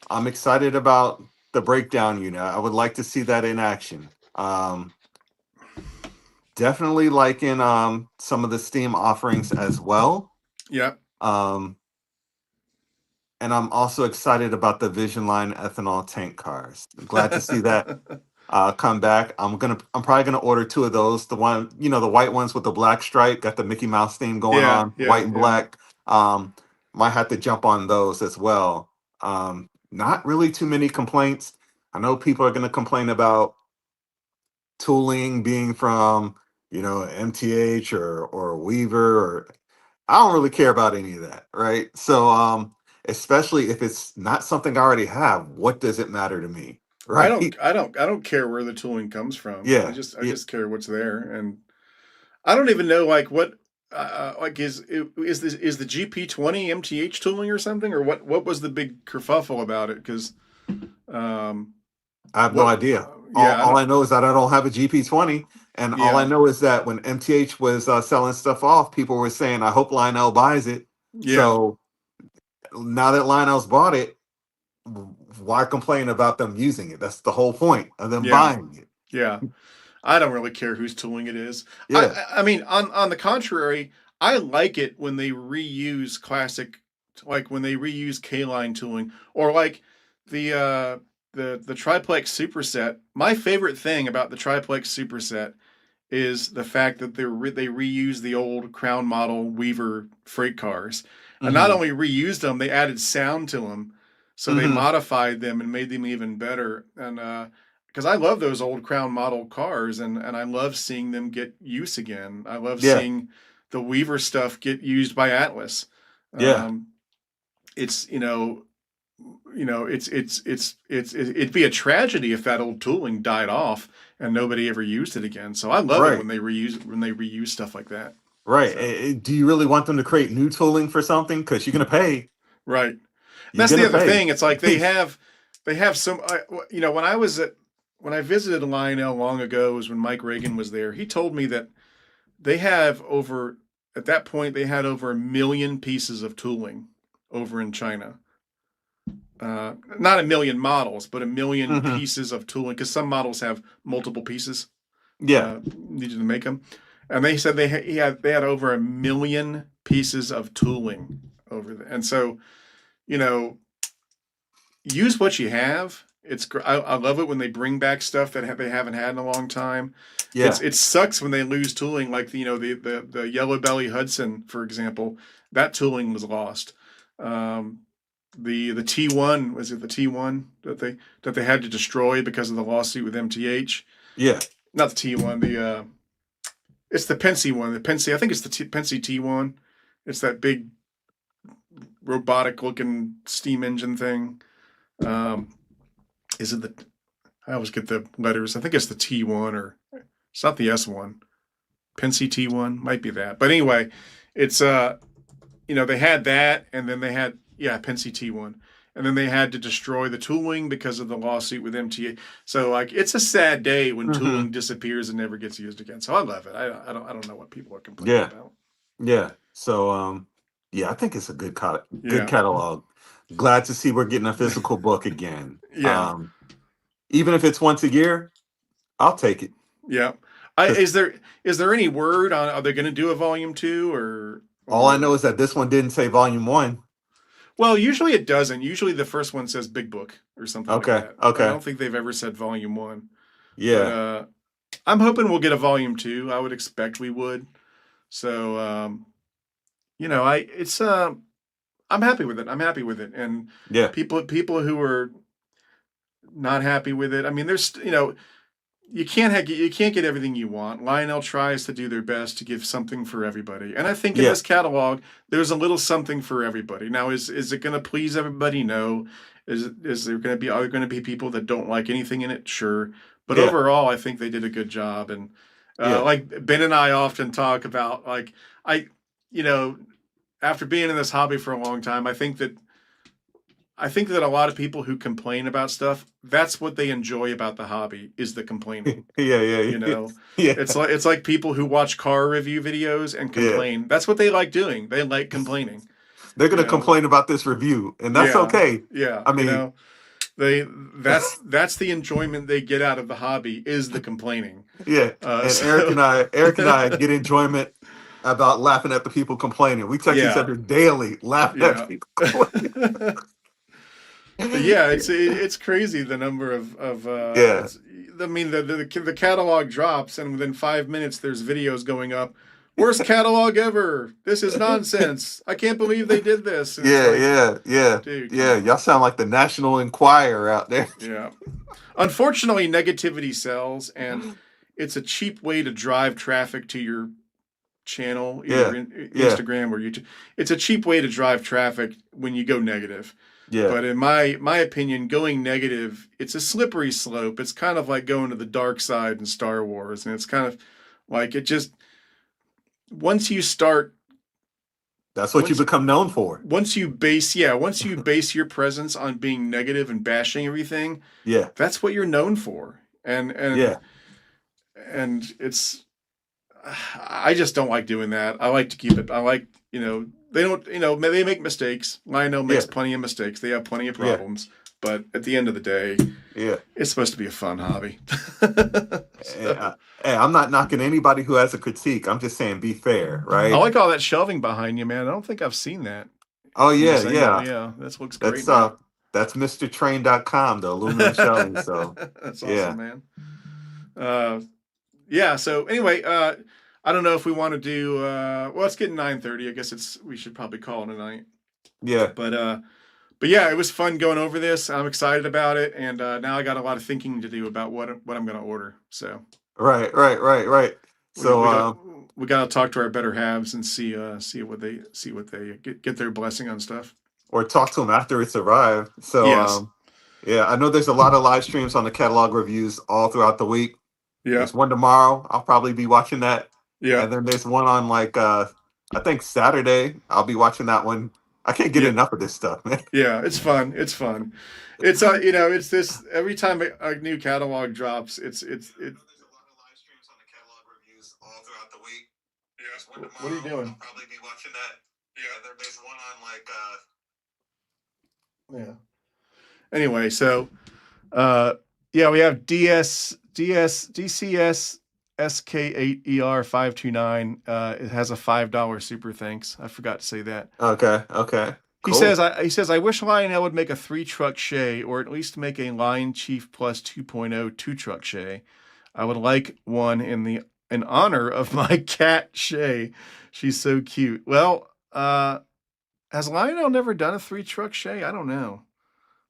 I'm excited about the breakdown unit. I would like to see that in action. Definitely liking some of the Steam offerings as well. Yeah. Um, and I'm also excited about the Vision Line ethanol tank cars. Glad to see that come back. I'm probably gonna order two of those. The white ones with the black stripe, got the Mickey Mouse theme going Yeah, on, white yeah, and yeah. black. Might have to jump on those as well. Not really too many complaints. I know people are gonna complain about tooling being from, MTH or Weaver, or I don't really care about any of that, right? So especially if it's not something I already have, what does it matter to me? Right? I don't care where the tooling comes from. I Yeah. just I Yeah. just care what's there, and I don't even know like what like is the GP20 MTH tooling or something, or what was the big kerfuffle about it? Because um I have no what idea. All, yeah I all don't I know is that I don't have a GP20. And all I yeah know is that when MTH was selling stuff off, people were saying, I hope Lionel buys it. yeah So now that Lionel's bought it, why complain about them using it? That's the whole point of them yeah buying it. yeah. I don't really care whose tooling it is. Yeah. I mean, on the contrary, I like it when they reuse classic, like when they reuse K-line tooling, or like the the triplex superset. My favorite thing about the triplex superset is the fact that they reused the old Crown model Weaver freight cars, and not Hmm. only reused them, they added sound to them, so they Hmm. modified them and made them even better. And because I love those old Crown model cars, and I love seeing them get use again. I love Yeah. seeing the Weaver stuff get used by Atlas. Yeah. Um, it's it'd be a tragedy if that old tooling died off and nobody ever used it again. So I love it Right. when they reuse stuff like that. Right. So Do you really want them to create new tooling for something? Because you're gonna pay. right, and You're that's the gonna other pay. thing. It's like they have some. When I visited Lionel long ago, was when Mike Reagan was there. He told me that they have over at that point they had over 1 million pieces of tooling over in China. Not 1 million models, but 1 million Hmm. pieces of tooling because some models have multiple pieces Yeah. needed to make them. And they said they had over 1 million pieces of tooling over there. And so, you know, use what you have. I love it when they bring back stuff that they haven't had in a long time. Yeah. It sucks when they lose tooling, like the Yellow Belly Hudson, for example. That tooling was lost. Um, the T1, was it the T1 that they had to destroy because of the lawsuit with MTH? Yeah. Not the T1, the it's the Pensy one. The Pensy, I think it's the Pensy T1. It's that big robotic looking steam engine thing. Um, is it the? I always get the letters. I think it's the T1 or it's not the S1. Penn CT1 might be that. But anyway, it's they had that, and then they had Penn CT1, and then they had to destroy the tooling because of the lawsuit with MTA. So like it's a sad day when Hmm. tooling disappears and never gets used again. So I love it. I don't know what people are complaining Yeah. about. Yeah. So yeah, I think it's a good Yeah, catalog. Glad to see we're getting a physical book again. yeah, Even if it's once a year, I'll take it. yeah. 'Cause Is there any word on are they going to do a volume 2 all I know or is that this one didn't say volume one. well, usually it doesn't. Usually the first one says Big Book or something like Okay. that. I Okay. don't think they've ever said volume 1. But Yeah. I'm hoping we'll get a volume 2. I would expect we would. So I it's I'm happy with it. I'm happy with it. And Yeah. people who are not happy with it. I mean, there's you can't get everything you want. Lionel tries to do their best to give something for everybody, and I think in Yeah. this catalog there's a little something for everybody. Now, is it going to please everybody? No. Is there going to be are there going to be people that don't like anything in it? Sure, but Yeah. overall, I think they did a good job. And Yeah. like Ben and I often talk about, like I, you know, after being in this hobby for a long time, I think that a lot of people who complain about stuff, that's what they enjoy about the hobby is the complaining. Yeah. You Yeah. know, Yeah. it's like people who watch car review videos and Yeah. complain. That's what they like doing. They like complaining. They're You gonna know, complain about this review, and that's yeah, okay. yeah. I mean, They that's the enjoyment they get out of the hobby is the complaining. yeah. And So Eric and I get enjoyment about laughing at the people complaining. We text each yeah, other daily, laughing at yeah. people complaining. But yeah, it's crazy the number of Yeah. it's I mean the catalog drops and within 5 minutes there's videos going up. Worst catalog ever. This is nonsense. I can't believe they did this. And it's Yeah, like, yeah, yeah, dude, come yeah. Y'all on. sound like the National Enquirer out there. Yeah. Unfortunately, negativity sells, and it's a cheap way to drive traffic to your channel, either Yeah, in yeah, Instagram or YouTube. It's a cheap way to drive traffic when you go negative. yeah, But in my opinion, going negative, it's a slippery slope. It's kind of like going to the dark side in Star Wars, and it's kind of like it just once you start that's what you once become known for. once you base your presence on being negative and bashing everything, Yeah, that's what you're known for. yeah, And it's I just don't like doing that. I like to keep it. I like, they don't, they make mistakes. Lionel yeah, makes plenty of mistakes. They have plenty of yeah, problems. But at the end of the day, yeah. it's supposed to be a fun hobby. And, So, hey, I'm not knocking anybody who has a critique. I'm just saying be fair, I right? like all that shelving behind you, man. I don't think I've seen that Oh from yeah, this angle. yeah. Yeah, this looks great, That's man. that's MrTrain.com, the aluminum shelving. So That's awesome, yeah, man. Uh, yeah. So anyway, I don't know if we want to do. Well, it's getting 9:30. I guess we should probably call it a night. yeah. But yeah, it was fun going over this. I'm excited about it, and now I got a lot of thinking to do about what I'm going to order. So Right, right, right, right. we So we got we got to talk to our better halves and see what they get their blessing on stuff. or talk to them after it's arrived. So Yes. yeah, I know there's a lot of live streams on the catalog reviews all throughout the week. Yeah. There's one tomorrow. I'll probably be watching that. Yeah. And then there's one on like I think Saturday. I'll be watching that one. I can't get Yeah. enough of this stuff, man. Yeah. It's fun. It's fun. It's it's this every time a new catalog drops. It's it. There's a lot of live streams on the catalog reviews all throughout the week. There's one What are you tomorrow. doing? I'll probably be watching that. Yeah, and then there's one on like Yeah. Anyway, so yeah, we have DCS SK8ER529. It has a $5 super thanks. I forgot to say that. okay, okay. He Cool. says I wish Lionel would make a 3-truck Shay, or at least make a Lion Chief Plus 2.0 2-truck Shay. I would like one in honor of my cat Shay. She's so cute. Well, has Lionel never done a 3-truck Shay? I don't know.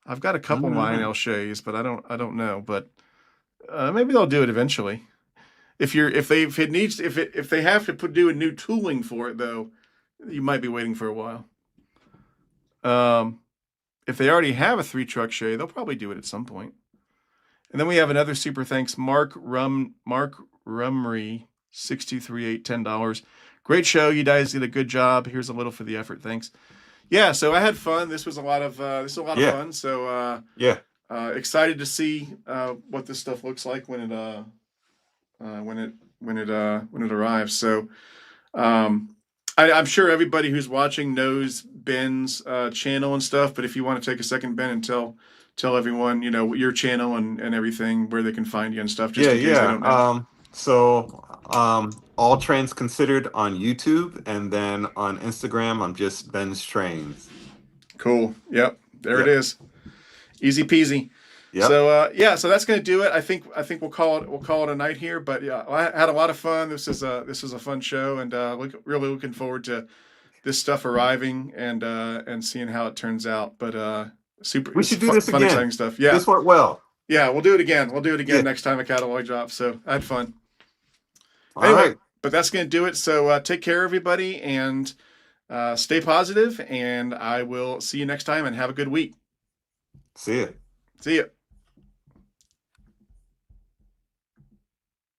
I've got a couple Lionel Shays, but I don't know. But maybe they'll do it eventually. If they have to do a new tooling for it though, you might be waiting for a while. If they already have a 3-truck Shay, they'll probably do it at some point. And then we have another super thanks, Mark Rumry. 623 $10. Great show. You guys did a good job. Here's a little for the effort. Thanks. Yeah, so I had fun. This was a lot of Yeah. fun. So Yeah. excited to see what this stuff looks like when it arrives. So I'm sure everybody who's watching knows Ben's channel and stuff. But if you want to take a second, Ben, and tell everyone, you know, your channel and everything, where they can find you and stuff, just Yeah, in case they yeah. don't know. All Trains Considered on YouTube, and then on Instagram, I'm just Ben's Trains. Cool. Yep. There it Yep. is. Easy peasy. Yep. So yeah, so that's gonna do it. I think we'll call it a night here. But yeah, I had a lot of fun. This is a fun show, and really looking forward to this stuff arriving and seeing how it turns out. But super, We it's should do this fun, again. exciting stuff. Yeah, This worked well. yeah, we'll do it again. We'll do it again Yeah. next time a catalog drops. So I had fun. All Anyway, right. but that's gonna do it. So take care, everybody, and stay positive. And I will see you next time. And have a good week. See ya. See ya.